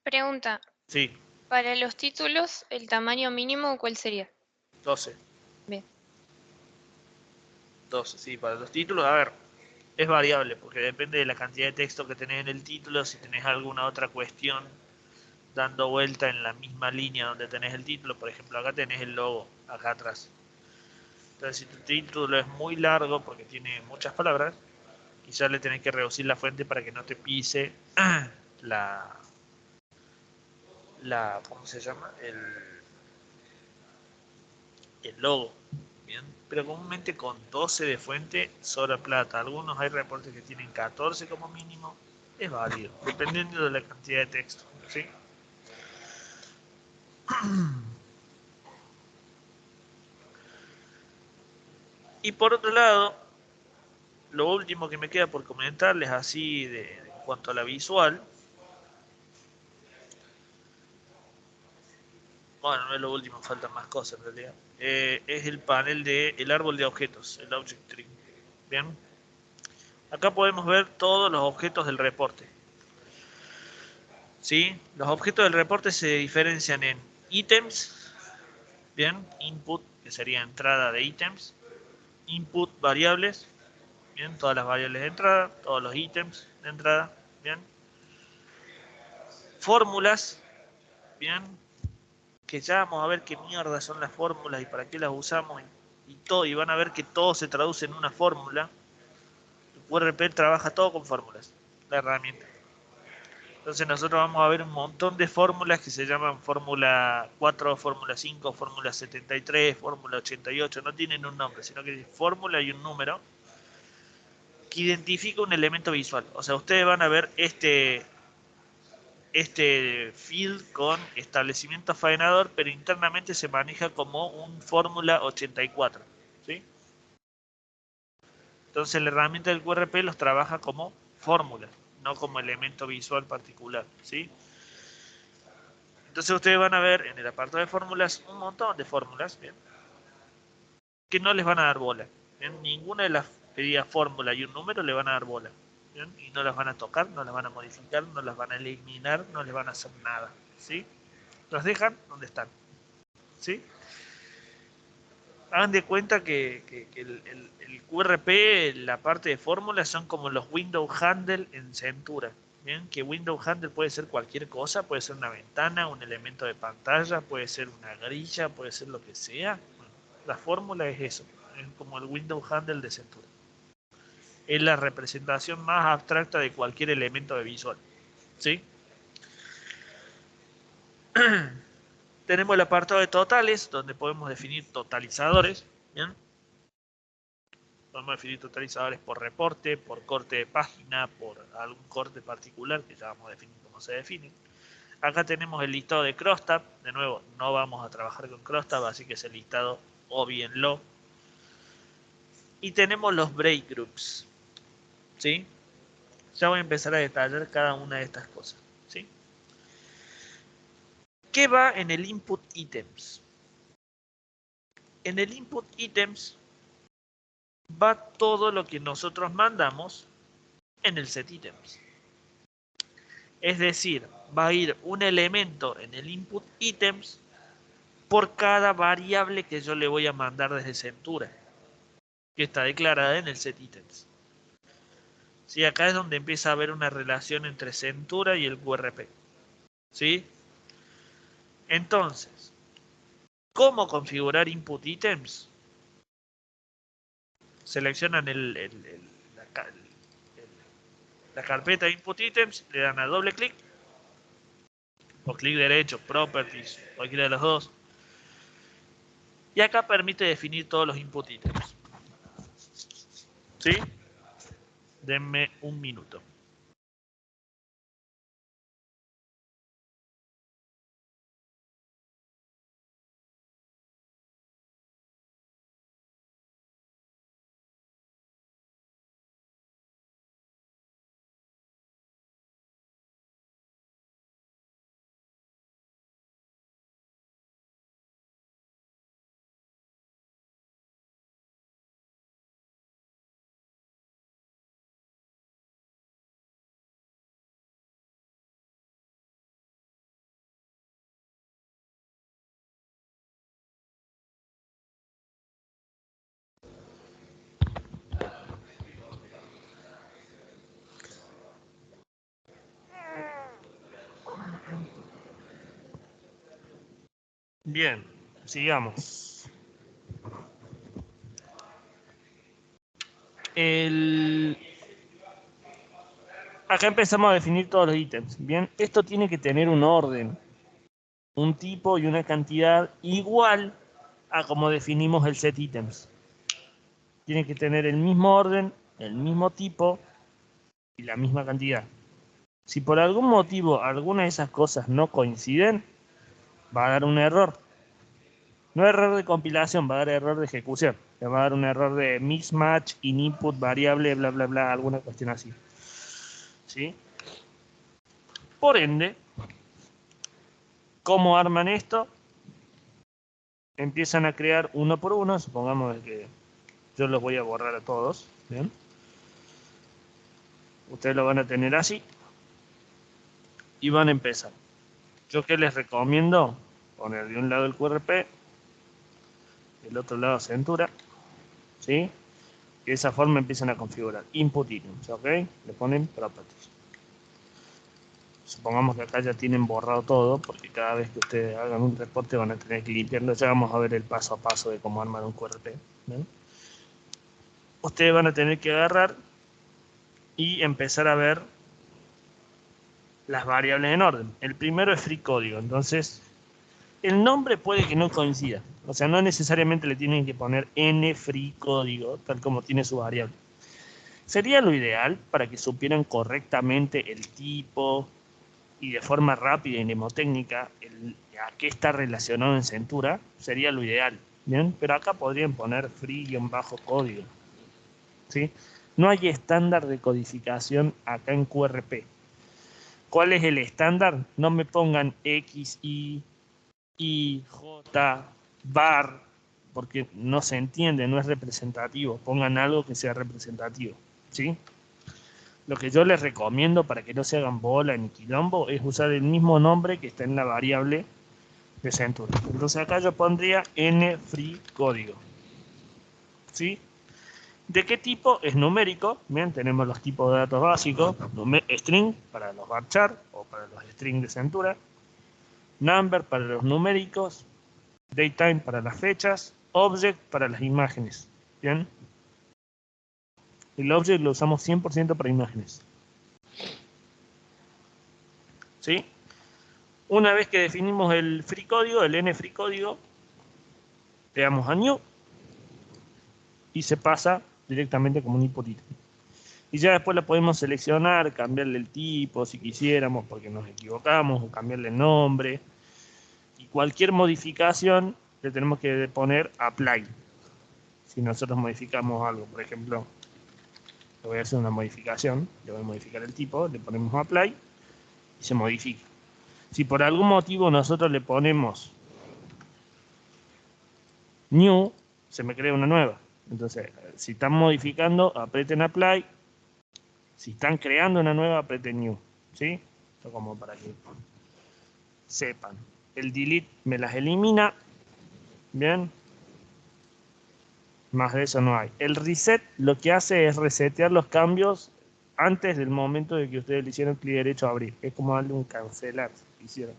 Pregunta, Sí, para los títulos, ¿el tamaño mínimo cuál sería? 12. Bien. 12, sí, para los títulos, a ver, es variable, porque depende de la cantidad de texto que tenés en el título, si tenés alguna otra cuestión dando vuelta en la misma línea donde tenés el título, por ejemplo, acá tenés el logo, acá atrás. Entonces, si tu título es muy largo, porque tiene muchas palabras, quizás le tenés que reducir la fuente para que no te pise ¿cómo se llama? El logo. Bien, pero comúnmente con 12 de fuente sobra plata. Algunos hay reportes que tienen 14 como mínimo. Es válido, dependiendo de la cantidad de texto, ¿sí? Y por otro lado, lo último que me queda por comentarles así en cuanto a la visual, bueno, no es lo último, faltan más cosas en realidad, es el panel del árbol de objetos, el Object Tree. Bien, acá podemos ver todos los objetos del reporte. ¿Sí? Los objetos del reporte se diferencian en ítems, bien, input, que sería entrada de ítems, input variables, bien, todas las variables de entrada, todos los ítems de entrada, bien, fórmulas, bien, que ya vamos a ver qué mierda son las fórmulas y para qué las usamos y van a ver que todo se traduce en una fórmula. El QRP trabaja todo con fórmulas, la herramienta. Entonces nosotros vamos a ver un montón de fórmulas que se llaman fórmula 4, fórmula 5, fórmula 73, fórmula 88. No tienen un nombre, sino que es fórmula y un número que identifica un elemento visual. O sea, ustedes van a ver este field con establecimiento faenador, pero internamente se maneja como un fórmula 84. ¿Sí? Entonces la herramienta del QRP los trabaja como fórmula, no como elemento visual particular. ¿Sí? Entonces ustedes van a ver en el apartado de fórmulas un montón de fórmulas, ¿bien? Que no les van a dar bola. ¿Bien? Ninguna de las pedidas fórmula y un número le van a dar bola. ¿Bien? Y no las van a tocar, no las van a modificar, no las van a eliminar, no les van a hacer nada. ¿Sí? Las dejan donde están. ¿Sí? Hagan de cuenta que el QRP, la parte de fórmulas, son como los window handle en Centura. Bien, que window handle puede ser cualquier cosa, puede ser una ventana, un elemento de pantalla, puede ser una grilla, puede ser lo que sea. Bueno, la fórmula es eso, es como el window handle de Centura. Es la representación más abstracta de cualquier elemento de visual. ¿Sí? Tenemos el apartado de totales, donde podemos definir totalizadores. ¿Bien? Podemos definir totalizadores por reporte, por corte de página, por algún corte particular que ya vamos a definir cómo se define. Acá tenemos el listado de crosstab. De nuevo, no vamos a trabajar con crosstab, así que ese listado obvíenlo. Y tenemos los break groups. ¿Sí? Ya voy a empezar a detallar cada una de estas cosas. ¿Sí? ¿Qué va en el input items? en el input items va todo lo que nosotros mandamos en el set items. Es decir, va a ir un elemento en el input items por cada variable que yo le voy a mandar desde Centura, que está declarada en el set items. ¿Sí? Acá es donde empieza a haber una relación entre Centura y el QRP. ¿Sí? Entonces, ¿cómo configurar input items? Seleccionan la carpeta input items, le dan a doble clic o clic derecho, properties, cualquiera de los dos. Y acá permite definir todos los input items. ¿Sí? Denme un minuto. Bien, sigamos. Acá empezamos a definir todos los ítems. Bien, esto tiene que tener un orden, un tipo y una cantidad igual a como definimos el set items. Tiene que tener el mismo orden, el mismo tipo y la misma cantidad. Si por algún motivo alguna de esas cosas no coinciden, va a dar un error. No error de compilación, va a dar error de ejecución. Le va a dar un error de mismatch, in input, variable, bla, bla, bla, alguna cuestión así. ¿Sí? Por ende, ¿cómo arman esto? Empiezan a crear uno por uno. Supongamos que yo los voy a borrar a todos. ¿Bien? Ustedes lo van a tener así. Y van a empezar. Yo que les recomiendo poner de un lado el QRP, del otro lado Centura, ¿sí? De esa forma empiezan a configurar input items, ¿ok? Le ponen properties. Supongamos que acá ya tienen borrado todo, porque cada vez que ustedes hagan un reporte van a tener que limpiarlo. Ya vamos a ver el paso a paso de cómo armar un QRP, ¿no? Ustedes van a tener que agarrar y empezar a ver las variables en orden. El primero es free código, entonces el nombre puede que no coincida. O sea, no necesariamente le tienen que poner n free código, tal como tiene su variable. Sería lo ideal para que supieran correctamente el tipo y de forma rápida y mnemotécnica a qué está relacionado en Centura. Sería lo ideal, ¿bien? Pero acá podrían poner free-código, ¿sí? No hay estándar de codificación acá en QRP. ¿Cuál es el estándar? No me pongan X, Y, J, bar, porque no se entiende, no es representativo. Pongan algo que sea representativo, ¿sí? Lo que yo les recomiendo para que no se hagan bola ni quilombo es usar el mismo nombre que está en la variable de Centura. Entonces acá yo pondría nFreeCódigo, ¿sí? ¿De qué tipo? Es numérico. Bien, tenemos los tipos de datos básicos. String para los varchar o para los string de Centura. Number para los numéricos. Datetime para las fechas. Object para las imágenes. Bien. El object lo usamos 100% para imágenes. ¿Sí? Una vez que definimos el free código, el nFreeCódigo, le damos a new y se pasa directamente como un input item. Y ya después la podemos seleccionar, cambiarle el tipo si quisiéramos porque nos equivocamos, o cambiarle el nombre. Y cualquier modificación le tenemos que poner apply. Si nosotros modificamos algo, por ejemplo, le voy a hacer una modificación, le voy a modificar el tipo, le ponemos apply y se modifica. Si por algún motivo nosotros le ponemos new, se me crea una nueva. Entonces, si están modificando, aprieten apply. Si están creando una nueva, aprieten new. ¿Sí? Esto como para que sepan. El delete me las elimina. Bien. Más de eso no hay. El reset lo que hace es resetear los cambios antes del momento de que ustedes le hicieron clic derecho a abrir. Es como darle un cancelar. Hicieron.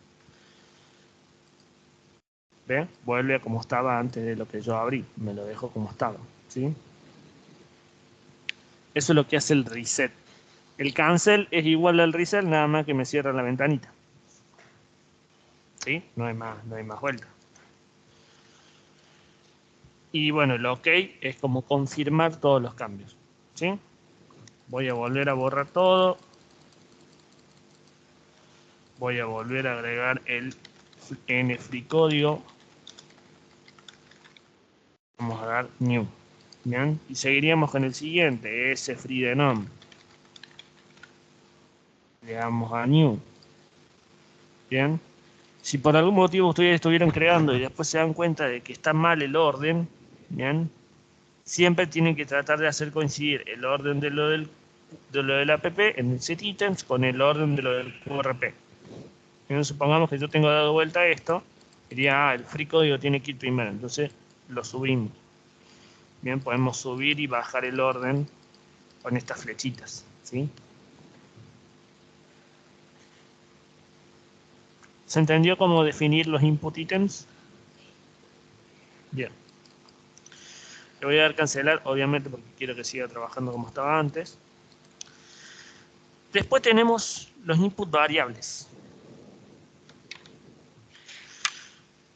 ¿Ven? Vuelve a como estaba antes de lo que yo abrí. Me lo dejo como estaba. ¿Sí? Eso es lo que hace el reset. El cancel es igual al reset, nada más que me cierra la ventanita. ¿Sí? No hay más vuelta. Y bueno, el OK es como confirmar todos los cambios. ¿Sí? Voy a volver a borrar todo. Voy a volver a agregar el nFreeCódigo. Vamos a dar new. ¿Bien? Y seguiríamos con el siguiente, sfreedenom. Le damos a new. Bien. Si por algún motivo ustedes estuvieran creando y después se dan cuenta de que está mal el orden, bien, siempre tienen que tratar de hacer coincidir el orden de lo del app en el setItems con el orden de lo del QRP. Bien, supongamos que yo tengo dado vuelta a esto, diría, el free código tiene que ir primero, entonces lo subimos. Bien, podemos subir y bajar el orden con estas flechitas, ¿sí? ¿Se entendió cómo definir los input items? Bien. Le voy a dar cancelar, obviamente, porque quiero que siga trabajando como estaba antes. Después tenemos los input variables.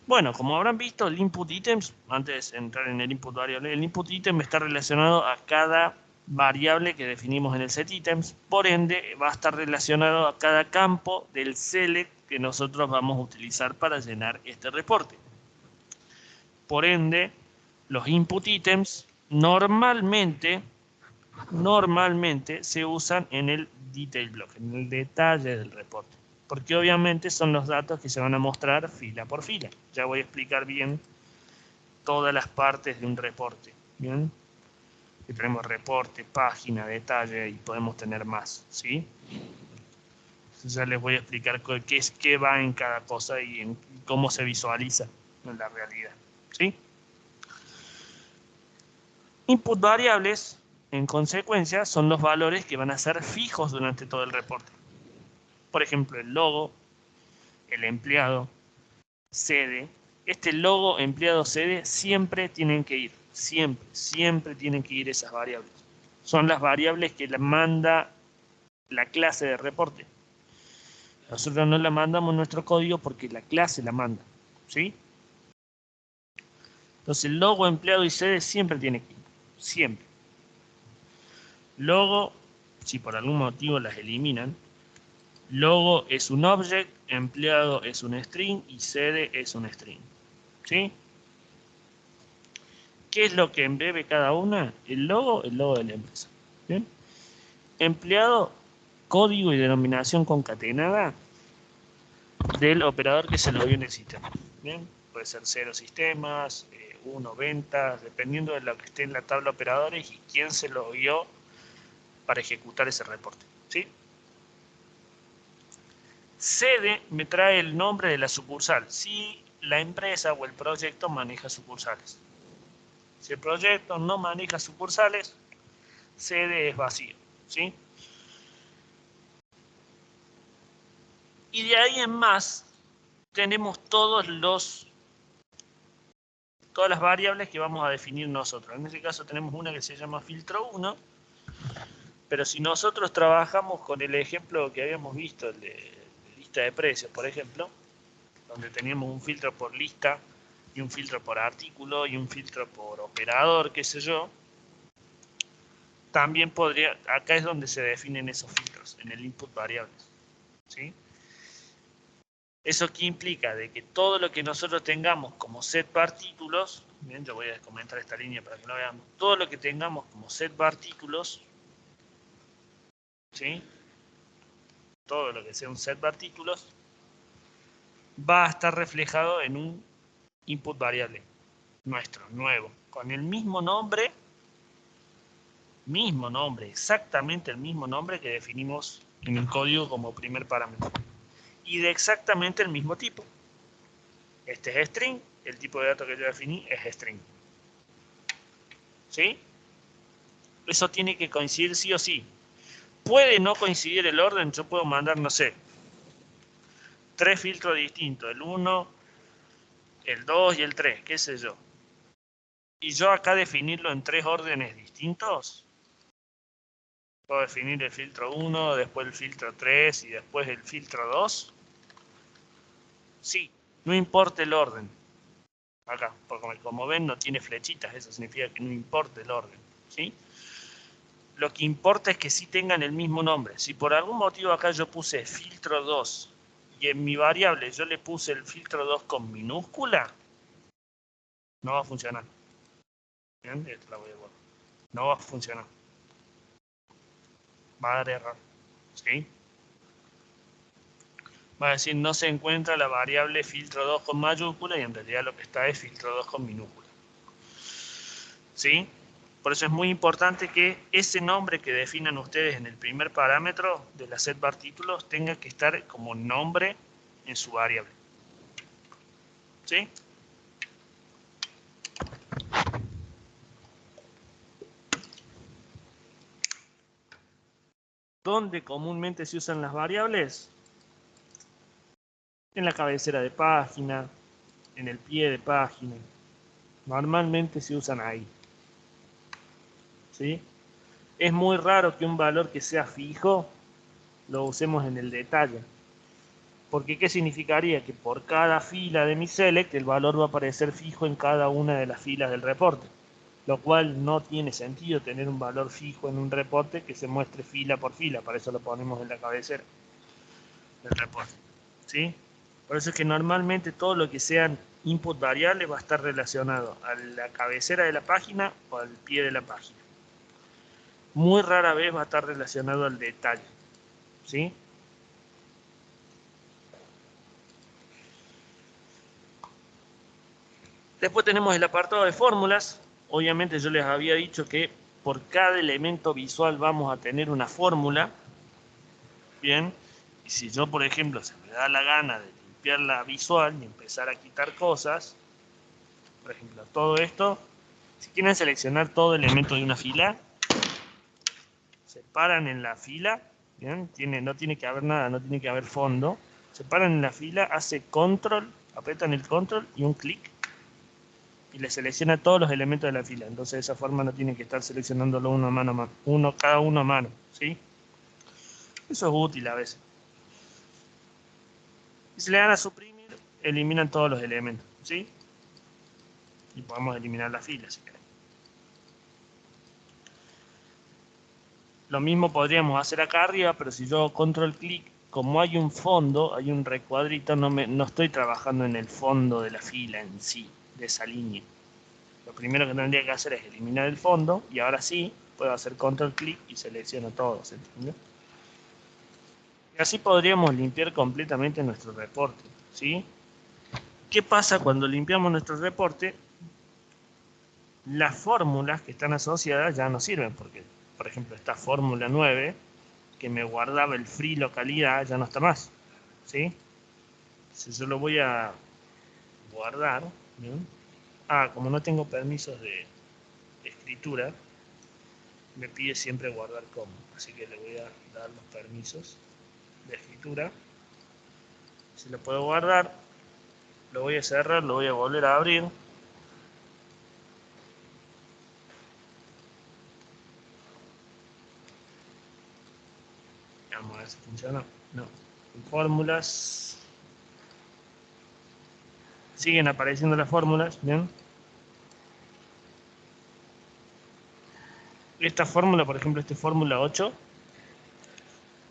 Bueno, como habrán visto, el input items, antes de entrar en el input variable, el input item está relacionado a cada variable que definimos en el setItems. Por ende, va a estar relacionado a cada campo del select que nosotros vamos a utilizar para llenar este reporte. Por ende, los input items normalmente se usan en el detail block, en el detalle del reporte. Porque obviamente son los datos que se van a mostrar fila por fila. Ya voy a explicar bien todas las partes de un reporte. ¿Bien? Y tenemos reporte, página, detalle y podemos tener más. ¿Sí? Ya les voy a explicar qué va en cada cosa y en cómo se visualiza en la realidad. ¿Sí? Input variables, en consecuencia, son los valores que van a ser fijos durante todo el reporte. Por ejemplo, el logo, el empleado, sede. Este logo, empleado, sede, siempre tienen que ir. Siempre tienen que ir esas variables. Son las variables que manda la clase de reporte. Nosotros no la mandamos en nuestro código porque la clase la manda. ¿Sí? Entonces, el logo, empleado y sede siempre tiene que ir. Siempre. Logo, si por algún motivo las eliminan, logo es un object, empleado es un string y sede es un string. ¿Sí? ¿Qué es lo que embebe cada una? El logo de la empresa. ¿Bien? Empleado, código y denominación concatenada del operador que se lo dio en el sistema. ¿Bien? Puede ser 0 sistemas, 1 ventas, dependiendo de lo que esté en la tabla de operadores y quién se lo dio para ejecutar ese reporte. ¿Sí? Sede me trae el nombre de la sucursal, si la empresa o el proyecto maneja sucursales. Si el proyecto no maneja sucursales, sede es vacío. ¿Sí? Y de ahí en más, tenemos todas las variables que vamos a definir nosotros. En este caso tenemos una que se llama filtro 1, pero si nosotros trabajamos con el ejemplo que habíamos visto, el de lista de precios, por ejemplo, donde teníamos un filtro por lista y un filtro por artículo y un filtro por operador, qué sé yo, también podría, acá es donde se definen esos filtros, en el input variables. ¿Sí? Eso que implica de que todo lo que nosotros tengamos como set partículos, bien, yo voy a comentar esta línea para que lo veamos, todo lo que tengamos como set partículos, ¿sí? Todo lo que sea un set partículos, va a estar reflejado en un input variable. nuestro, nuevo, con el mismo nombre, exactamente el mismo nombre que definimos en el código como primer parámetro. Y de exactamente el mismo tipo. Este es string, el tipo de dato que yo definí es string. ¿Sí? Eso tiene que coincidir sí o sí. Puede no coincidir el orden, yo puedo mandar, no sé, 3 filtros distintos, el 1, el 2 y el 3, qué sé yo. Y yo acá definirlo en 3 órdenes distintos. Puedo definir el filtro 1, después el filtro 3 y después el filtro 2. Sí, no importa el orden. Acá, porque como ven no tiene flechitas, eso significa que no importa el orden. ¿Sí? Lo que importa es que sí tengan el mismo nombre. Si por algún motivo acá yo puse filtro 2 y en mi variable yo le puse el filtro 2 con minúscula, no va a funcionar. ¿Bien? Esto la voy a borrar. No va a funcionar. Va a dar error. ¿Sí? Va a decir no se encuentra la variable filtro 2 con mayúscula y en realidad lo que está es filtro 2 con minúscula. ¿Sí? Por eso es muy importante que ese nombre que definan ustedes en el primer parámetro de la setVar títulos tenga que estar como nombre en su variable. ¿Sí? ¿Dónde comúnmente se usan las variables? En la cabecera de página, en el pie de página. Normalmente se usan ahí. ¿Sí? Es muy raro que un valor que sea fijo lo usemos en el detalle. Porque ¿qué significaría? Que por cada fila de mi select el valor va a aparecer fijo en cada una de las filas del reporte. Lo cual no tiene sentido tener un valor fijo en un reporte que se muestre fila por fila. Para eso lo ponemos en la cabecera del reporte. ¿Sí? Por eso es que normalmente todo lo que sean input variables va a estar relacionado a la cabecera de la página o al pie de la página. Muy rara vez va a estar relacionado al detalle. ¿Sí? Después tenemos el apartado de fórmulas. Obviamente yo les había dicho que por cada elemento visual vamos a tener una fórmula. Bien. Y si yo, por ejemplo, se me da la gana de limpiar la visual y empezar a quitar cosas, por ejemplo, todo esto, si quieren seleccionar todo elemento de una fila, se paran en la fila, ¿bien? No tiene que haber nada, no tiene que haber fondo. Se paran en la fila, hace control, apretan el control y un clic y le selecciona todos los elementos de la fila. Entonces de esa forma no tiene que estar seleccionándolo uno a mano, cada uno a mano, ¿sí? Eso es útil a veces. Y si le dan a suprimir, eliminan todos los elementos, ¿sí? Y podemos eliminar la fila si queremos. Lo mismo podríamos hacer acá arriba, pero si yo control clic, como hay un fondo, hay un recuadrito, no estoy trabajando en el fondo de la fila en sí, de esa línea. Lo primero que tendría que hacer es eliminar el fondo y ahora sí puedo hacer control clic y selecciono todo, ¿se entiende? Y así podríamos limpiar completamente nuestro reporte, ¿sí? ¿Qué pasa cuando limpiamos nuestro reporte? Las fórmulas que están asociadas ya no sirven porque, por ejemplo, esta fórmula 9 que me guardaba el free localidad ya no está más, ¿sí? Si yo lo voy a guardar, ¿bien? Como no tengo permisos de escritura, me pide siempre guardar como, así que le voy a dar los permisos de escritura. Si lo puedo guardar, lo voy a cerrar, lo voy a volver a abrir. Vamos a ver si funciona. No. En fórmulas. Siguen apareciendo las fórmulas, ¿bien? Esta fórmula, por ejemplo, esta fórmula 8,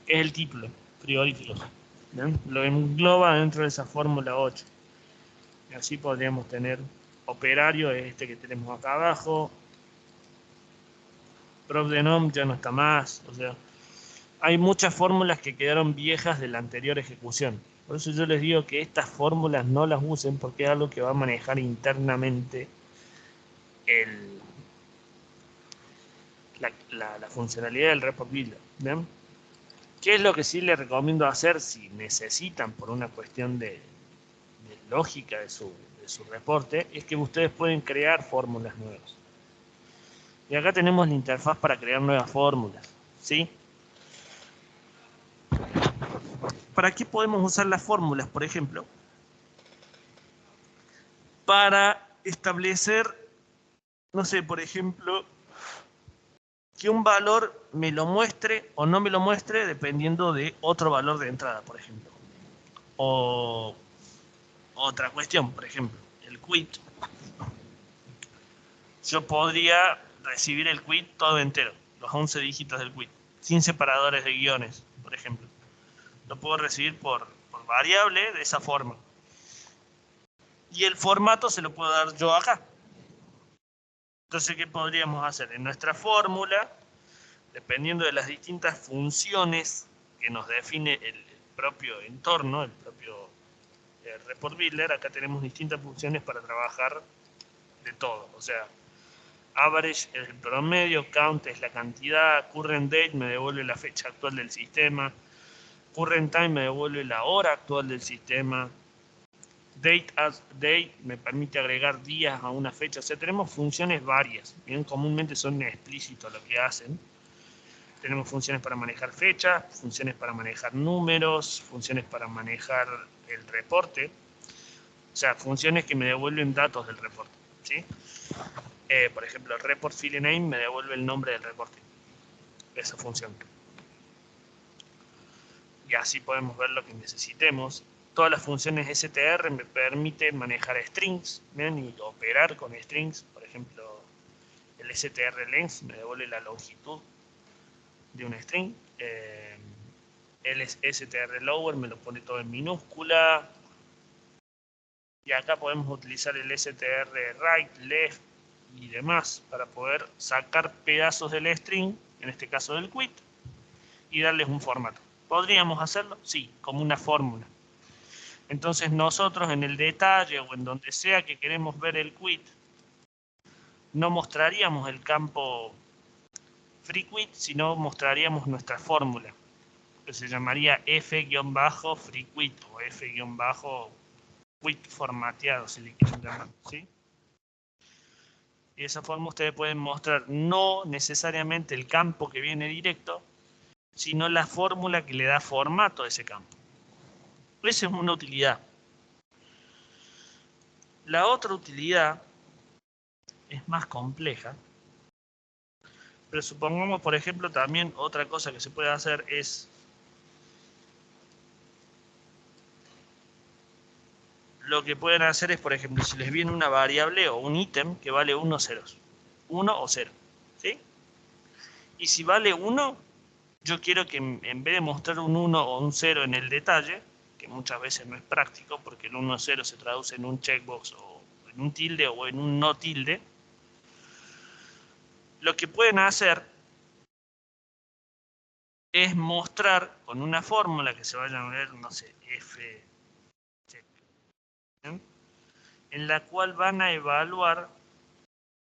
es el título frigorífico. ¿Bien? Lo engloba dentro de esa fórmula 8. Y así podríamos tener operario, este que tenemos acá abajo. Prop denom ya no está más. O sea, hay muchas fórmulas que quedaron viejas de la anterior ejecución. Por eso yo les digo que estas fórmulas no las usen porque es algo que va a manejar internamente la funcionalidad del report builder. ¿Bien? ¿Qué es lo que sí les recomiendo hacer si necesitan por una cuestión de lógica de su reporte? Es que ustedes pueden crear fórmulas nuevas. Y acá tenemos la interfaz para crear nuevas fórmulas, ¿sí? ¿Para qué podemos usar las fórmulas, por ejemplo? Para establecer, no sé, por ejemplo, que un valor me lo muestre o no me lo muestre dependiendo de otro valor de entrada, por ejemplo. O otra cuestión, por ejemplo, el quit. Yo podría recibir el quit todo entero, los 11 dígitos del quit, sin separadores de guiones, por ejemplo. Lo puedo recibir por variable de esa forma. Y el formato se lo puedo dar yo acá. Entonces, ¿qué podríamos hacer? En nuestra fórmula, dependiendo de las distintas funciones que nos define el propio entorno, el propio report builder, acá tenemos distintas funciones para trabajar de todo. O sea, average es el promedio, count es la cantidad, current date me devuelve la fecha actual del sistema, current time me devuelve la hora actual del sistema, date as date me permite agregar días a una fecha. O sea, tenemos funciones varias. Bien, comúnmente son explícitos lo que hacen. Tenemos funciones para manejar fechas, funciones para manejar números, funciones para manejar el reporte. O sea, funciones que me devuelven datos del reporte, ¿sí? Por ejemplo, el report file name me devuelve el nombre del reporte. Esa función. Y así podemos ver lo que necesitemos. Todas las funciones str me permiten manejar strings, ¿bien? Y operar con strings. Por ejemplo, el str-length me devuelve la longitud de un string. El str-lower me lo pone todo en minúscula. Y acá podemos utilizar el str-right, left y demás para poder sacar pedazos del string, en este caso del quit, y darles un formato. ¿Podríamos hacerlo? Sí, como una fórmula. Entonces nosotros en el detalle o en donde sea que queremos ver el quit, no mostraríamos el campo free quit, sino mostraríamos nuestra fórmula, que se llamaría f-free quit o f-quit formateado, si le quieren llamar, ¿sí? Y de esa forma ustedes pueden mostrar no necesariamente el campo que viene directo, sino la fórmula que le da formato a ese campo. Esa es una utilidad. La otra utilidad es más compleja, pero supongamos, por ejemplo, también otra cosa que se puede hacer es lo que pueden hacer es, por ejemplo, si les viene una variable o un ítem que vale 1 o 0, 1 o 0, ¿sí? Y si vale 1, yo quiero que en vez de mostrar un 1 o un 0 en el detalle, que muchas veces no es práctico porque el 1 o 0 se traduce en un checkbox o en un tilde o en un no tilde, lo que pueden hacer es mostrar con una fórmula que se va a llamar, no sé, f check, ¿bien? En la cual van a evaluar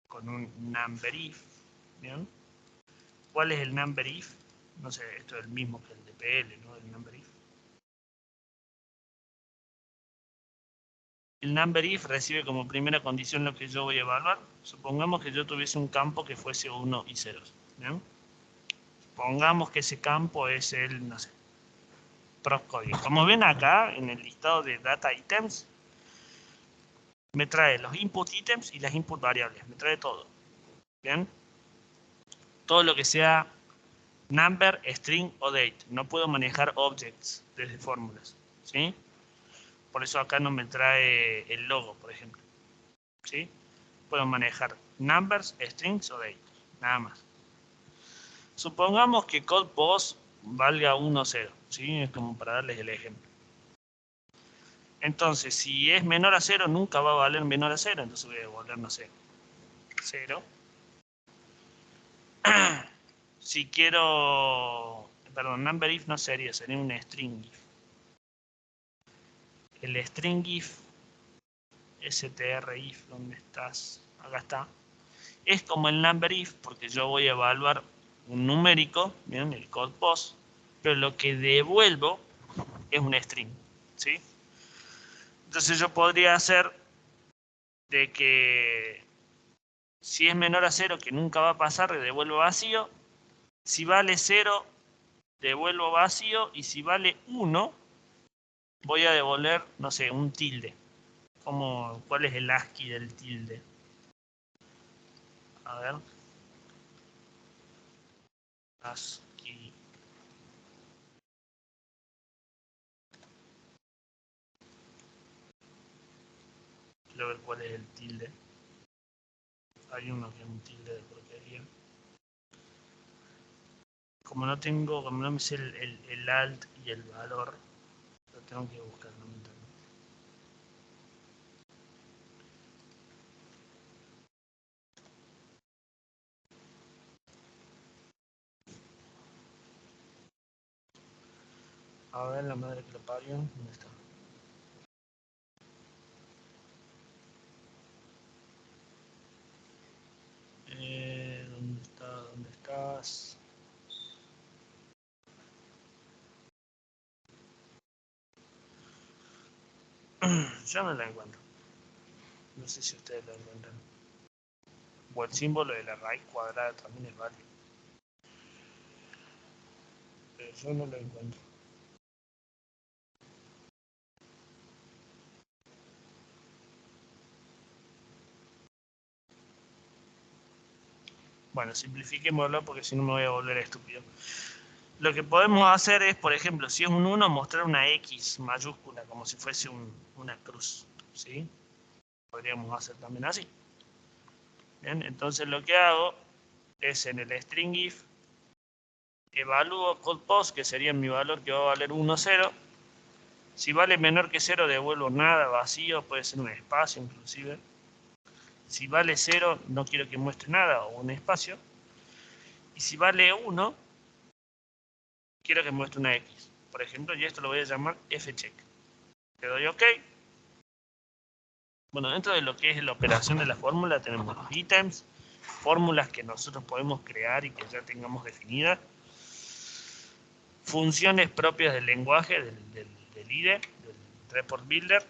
con un number if, ¿bien? ¿Cuál es el number if? No sé, esto es el mismo que el de PL, ¿no? El number if. El number if recibe como primera condición lo que yo voy a evaluar. Supongamos que yo tuviese un campo que fuese 1 y 0, ¿bien? Pongamos que ese campo es el, no sé, procoding. Como ven acá, en el listado de data items, me trae los input items y las input variables. Me trae todo. ¿Bien? Todo lo que sea number, string o date. No puedo manejar objects desde fórmulas. ¿Sí? Por eso acá no me trae el logo, por ejemplo. ¿Sí? Puedo manejar numbers, strings o date. Nada más. Supongamos que code post valga 1 o 0. ¿Sí? Es como para darles el ejemplo. Entonces, si es menor a 0, nunca va a valer menor a 0. Entonces voy a devolver, no sé, 0. Si quiero, perdón, number if no sería un string if. El string if, str if, ¿dónde estás? Acá está. Es como el number if, porque yo voy a evaluar un numérico, ¿bien? El code post, pero lo que devuelvo es un string, ¿sí? Entonces yo podría hacer de que si es menor a 0, que nunca va a pasar, le devuelvo vacío. Si vale 0, devuelvo vacío. Y si vale 1, voy a devolver, no sé, un tilde. ¿Cuál es el ASCII del tilde? A ver. ASCII. Quiero ver cuál es el tilde. Hay uno que es un tilde de porquería. Como no me sé el alt y el valor, lo tengo que buscar. A ver, la madre que lo parió. ¿Dónde está? ¿Dónde está? ¿Dónde estás? Yo no la encuentro. No sé si ustedes la encuentran. O el símbolo de la raíz cuadrada también es válido. Pero yo no lo encuentro. Bueno, simplifiquémoslo porque si no me voy a volver estúpido. Lo que podemos hacer es, por ejemplo, si es un 1, mostrar una X mayúscula, como si fuese una cruz. ¿Sí? Podríamos hacer también así. Bien, entonces lo que hago es en el string if, evalúo code post, que sería mi valor que va a valer 1, 0. Si vale menor que 0, devuelvo nada, vacío, puede ser un espacio inclusive. Si vale 0, no quiero que muestre nada o un espacio. Y si vale 1, quiero que muestre una X. Por ejemplo, y esto lo voy a llamar fcheck. Le doy OK. Bueno, dentro de lo que es la operación de la fórmula tenemos ítems, fórmulas que nosotros podemos crear y que ya tengamos definidas, funciones propias del lenguaje, del IDE, del Report Builder,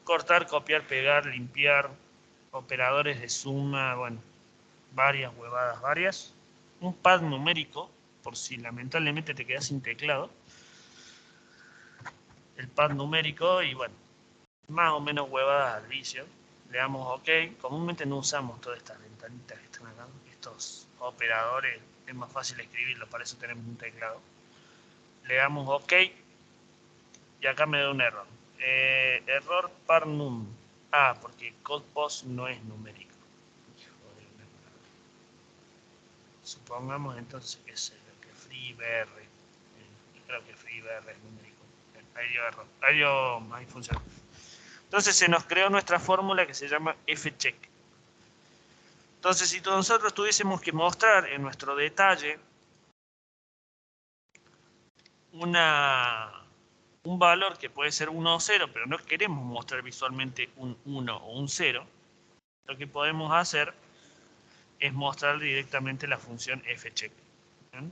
cortar, copiar, pegar, limpiar, operadores de suma, bueno, varias huevadas, varias. Un pad numérico, por si lamentablemente te quedas sin teclado. El pad numérico y bueno, más o menos huevadas al vicio. Le damos OK. Comúnmente no usamos todas estas ventanitas que están acá. Estos operadores es más fácil escribirlos, para eso tenemos un teclado. Le damos OK y acá me da un error. Error parnum. Ah, porque code post no es numérico. Supongamos entonces que es que FreeBR. Creo que FreeBR es numérico. Ahí dio error. Ahí funciona. Entonces se nos creó nuestra fórmula que se llama fcheck. Entonces si nosotros tuviésemos que mostrar en nuestro detalle un valor que puede ser 1 o 0, pero no queremos mostrar visualmente un 1 o un 0, lo que podemos hacer es mostrar directamente la función fcheck. ¿Bien?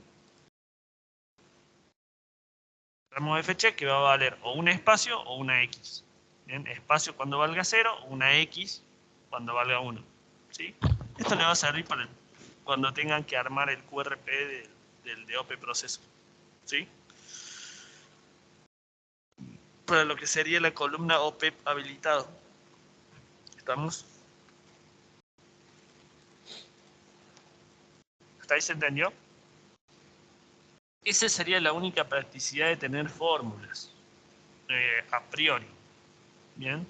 Tenemos fcheck que va a valer o un espacio o una x. ¿Bien? Espacio cuando valga 0, una x cuando valga 1. ¿Sí? Esto le va a servir para cuando tengan que armar el QRP del DOP proceso. ¿Sí? Para lo que sería la columna OPEP habilitado. ¿Estamos? ¿Hasta ahí se entendió? Esa sería la única practicidad de tener fórmulas. A priori. Bien.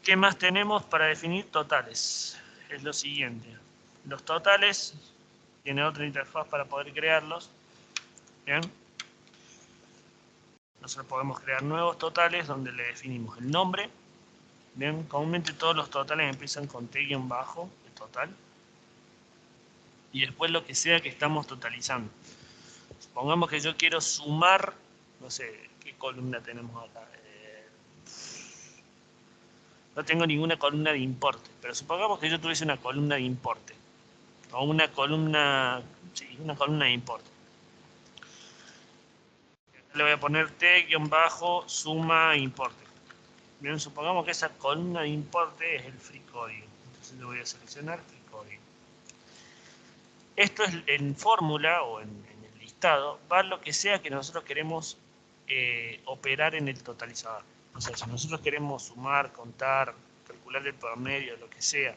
¿Qué más tenemos para definir totales? Es lo siguiente. Los totales tiene otra interfaz para poder crearlos. Bien. Nosotros podemos crear nuevos totales donde le definimos el nombre. Bien. Comúnmente todos los totales empiezan con T-bajo, el total. Y después lo que sea que estamos totalizando. Supongamos que yo quiero sumar, no sé, ¿qué columna tenemos acá? no tengo ninguna columna de importe. Pero supongamos que yo tuviese una columna de importe. O una columna, sí, una columna de importe. Le voy a poner T-suma importe. Bien, supongamos que esa columna de importe es el free código. Entonces le voy a seleccionar free código. Esto es en fórmula o en el listado, va lo que sea que nosotros queremos operar en el totalizador. O sea, si nosotros queremos sumar, contar, calcular el promedio, lo que sea,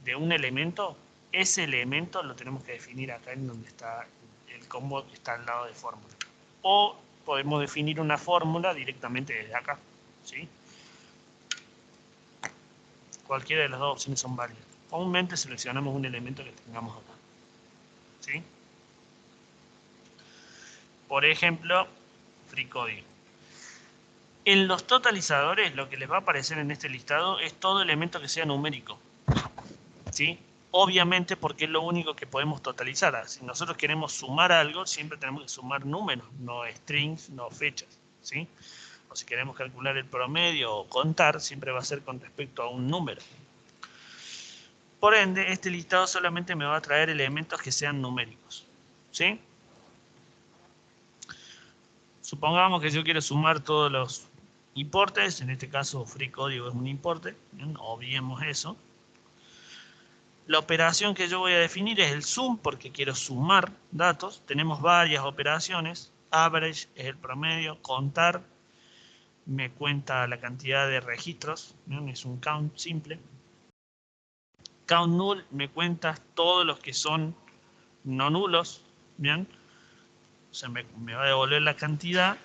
de un elemento, ese elemento lo tenemos que definir acá en donde está el combo que está al lado de fórmula. O podemos definir una fórmula directamente desde acá, ¿sí? Cualquiera de las dos opciones son válidas. Comúnmente seleccionamos un elemento que tengamos acá, ¿sí? Por ejemplo, free código. En los totalizadores lo que les va a aparecer en este listado es todo elemento que sea numérico, ¿sí? Obviamente porque es lo único que podemos totalizar. Si nosotros queremos sumar algo, siempre tenemos que sumar números, no strings, no fechas, ¿sí? O si queremos calcular el promedio o contar, siempre va a ser con respecto a un número. Por ende, este listado solamente me va a traer elementos que sean numéricos, ¿sí? Supongamos que yo quiero sumar todos los importes, en este caso free código es un importe, ¿bien? Obviemos eso. La operación que yo voy a definir es el sum, porque quiero sumar datos. Tenemos varias operaciones. Average es el promedio. Contar me cuenta la cantidad de registros, ¿bien? Es un count simple. Count null me cuenta todos los que son no nulos, ¿bien? O sea, me va a devolver la cantidad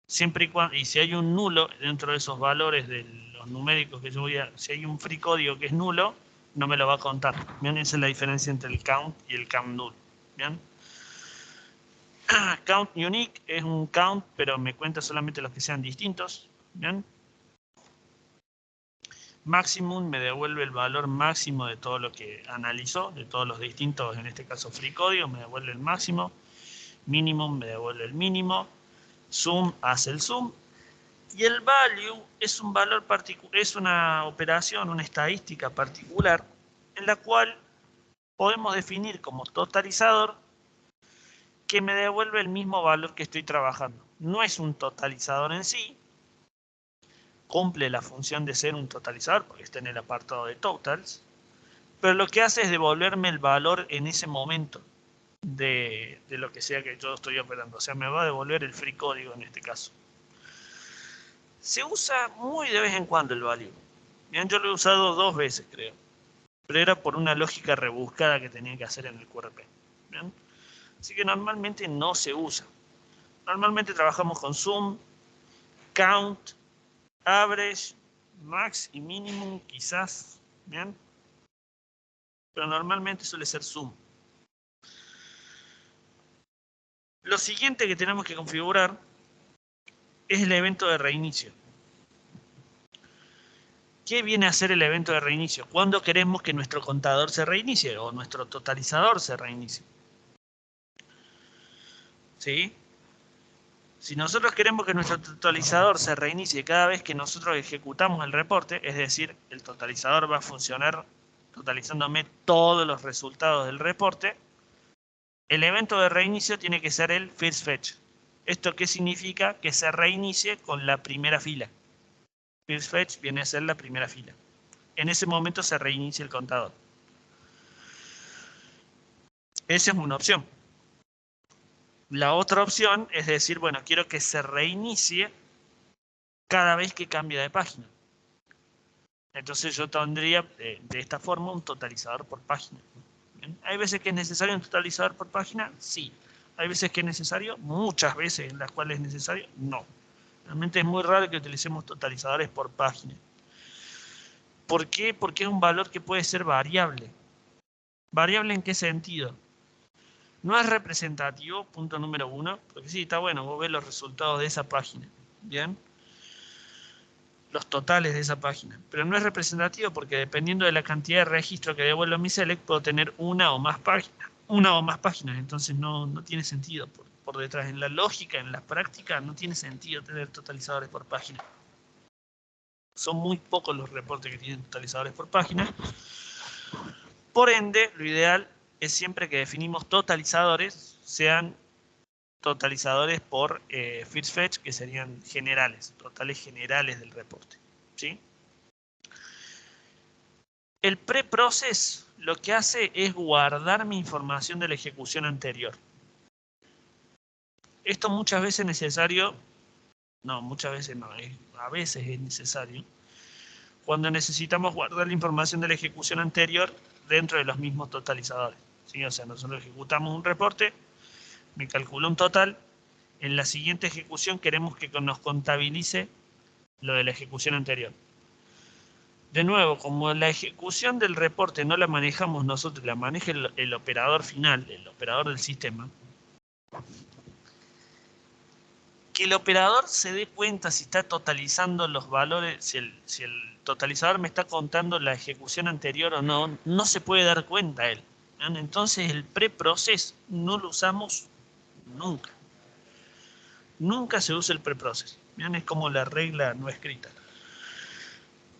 siempre y cuando, y si hay un nulo dentro de esos valores de los numéricos que yo voy a, si hay un free código que es nulo, no me lo va a contar. ¿Bien? Esa es la diferencia entre el count y el count null. ¿Bien? Count unique es un count, pero me cuenta solamente los que sean distintos. ¿Bien? Maximum me devuelve el valor máximo de todo lo que analizó, de todos los distintos, en este caso free código, me devuelve el máximo. Minimum me devuelve el mínimo. Sum hace el sum. Y el value es un valor particular, es una operación, una estadística particular en la cual podemos definir como totalizador que me devuelve el mismo valor que estoy trabajando. No es un totalizador en sí, cumple la función de ser un totalizador porque está en el apartado de totals, pero lo que hace es devolverme el valor en ese momento de lo que sea que yo estoy operando. O sea, me va a devolver el free código en este caso. Se usa muy de vez en cuando el value. Bien, yo lo he usado 2 veces, creo. Pero era por una lógica rebuscada que tenía que hacer en el QRP. ¿Bien? Así que normalmente no se usa. Normalmente trabajamos con sum, count, average, max y minimum quizás. ¿Bien? Pero normalmente suele ser sum. Lo siguiente que tenemos que configurar es el evento de reinicio. ¿Qué viene a ser el evento de reinicio? ¿Cuándo queremos que nuestro contador se reinicie o nuestro totalizador se reinicie? ¿Sí? Si nosotros queremos que nuestro totalizador se reinicie cada vez que nosotros ejecutamos el reporte, es decir, el totalizador va a funcionar totalizándome todos los resultados del reporte, el evento de reinicio tiene que ser el first fetch. ¿Esto qué significa? Que se reinicie con la primera fila. First fetch viene a ser la primera fila. En ese momento se reinicia el contador. Esa es una opción. La otra opción es decir, bueno, quiero que se reinicie cada vez que cambia de página. Entonces yo tendría de esta forma un totalizador por página. ¿Bien? ¿Hay veces que es necesario un totalizador por página? Sí. ¿Hay veces que es necesario? Muchas veces en las cuales es necesario, no. Realmente es muy raro que utilicemos totalizadores por página. ¿Por qué? Porque es un valor que puede ser variable. ¿Variable en qué sentido? No es representativo, punto número 1, porque sí, está bueno, vos ves los resultados de esa página, ¿bien? Los totales de esa página, pero no es representativo porque dependiendo de la cantidad de registro que devuelva mi select, puedo tener una o más páginas, entonces no tiene sentido por detrás. En la lógica, en la práctica, no tiene sentido tener totalizadores por página. Son muy pocos los reportes que tienen totalizadores por página. Por ende, lo ideal es siempre que definimos totalizadores, sean totalizadores por first fetch, que serían generales, totales generales del reporte, ¿sí? El preprocess lo que hace es guardar mi información de la ejecución anterior. Esto muchas veces es necesario, no, muchas veces no, a veces es necesario, cuando necesitamos guardar la información de la ejecución anterior dentro de los mismos totalizadores, ¿sí? O sea, nosotros ejecutamos un reporte, me calcula un total, en la siguiente ejecución queremos que nos contabilice lo de la ejecución anterior. De nuevo, como la ejecución del reporte no la manejamos nosotros, la maneja el operador final, el operador del sistema, que el operador se dé cuenta si está totalizando los valores, si el totalizador me está contando la ejecución anterior o no, no se puede dar cuenta él. ¿Bien? Entonces el preprocess no lo usamos nunca. Nunca se usa el preprocess. ¿Bien? Es como la regla no escrita.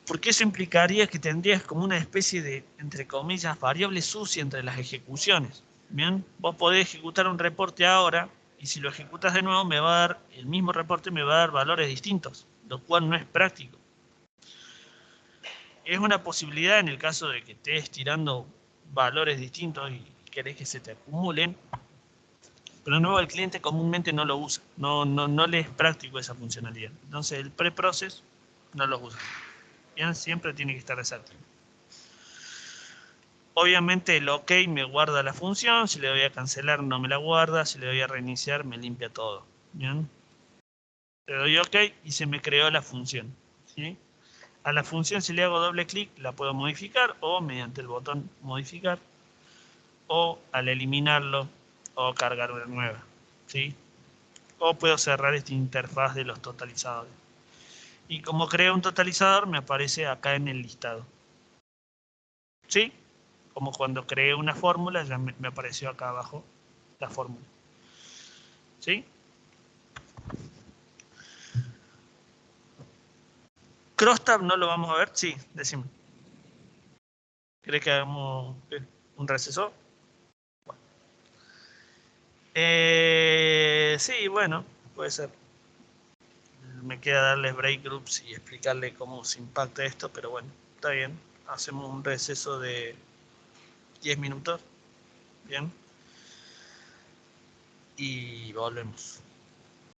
Porque eso implicaría que tendrías como una especie de, entre comillas, variable sucia entre las ejecuciones. ¿Bien? Vos podés ejecutar un reporte ahora y si lo ejecutas de nuevo me va a dar, el mismo reporte me va a dar valores distintos, lo cual no es práctico. Es una posibilidad en el caso de que estés tirando valores distintos y querés que se te acumulen, pero de nuevo el cliente comúnmente no lo usa, no le es práctico esa funcionalidad. Entonces el preprocess no lo usa. Bien, siempre tiene que estar exacto. Obviamente el OK me guarda la función, si le doy a cancelar no me la guarda, si le doy a reiniciar me limpia todo. ¿Bien? Le doy OK y se me creó la función. ¿Sí? A la función si le hago doble clic la puedo modificar o mediante el botón modificar o al eliminarlo o cargar una nueva. ¿Sí? O puedo cerrar esta interfaz de los totalizadores. Y como creo un totalizador me aparece acá en el listado. ¿Sí? Como cuando creé una fórmula, ya me apareció acá abajo la fórmula. ¿Sí? Crosstab no lo vamos a ver. Sí, decime. ¿Querés que hagamos un receso? Bueno. Sí, bueno, puede ser. Me queda darles break groups y explicarle cómo se impacta esto, pero bueno, está bien. Hacemos un receso de 10 minutos. Bien. Y volvemos.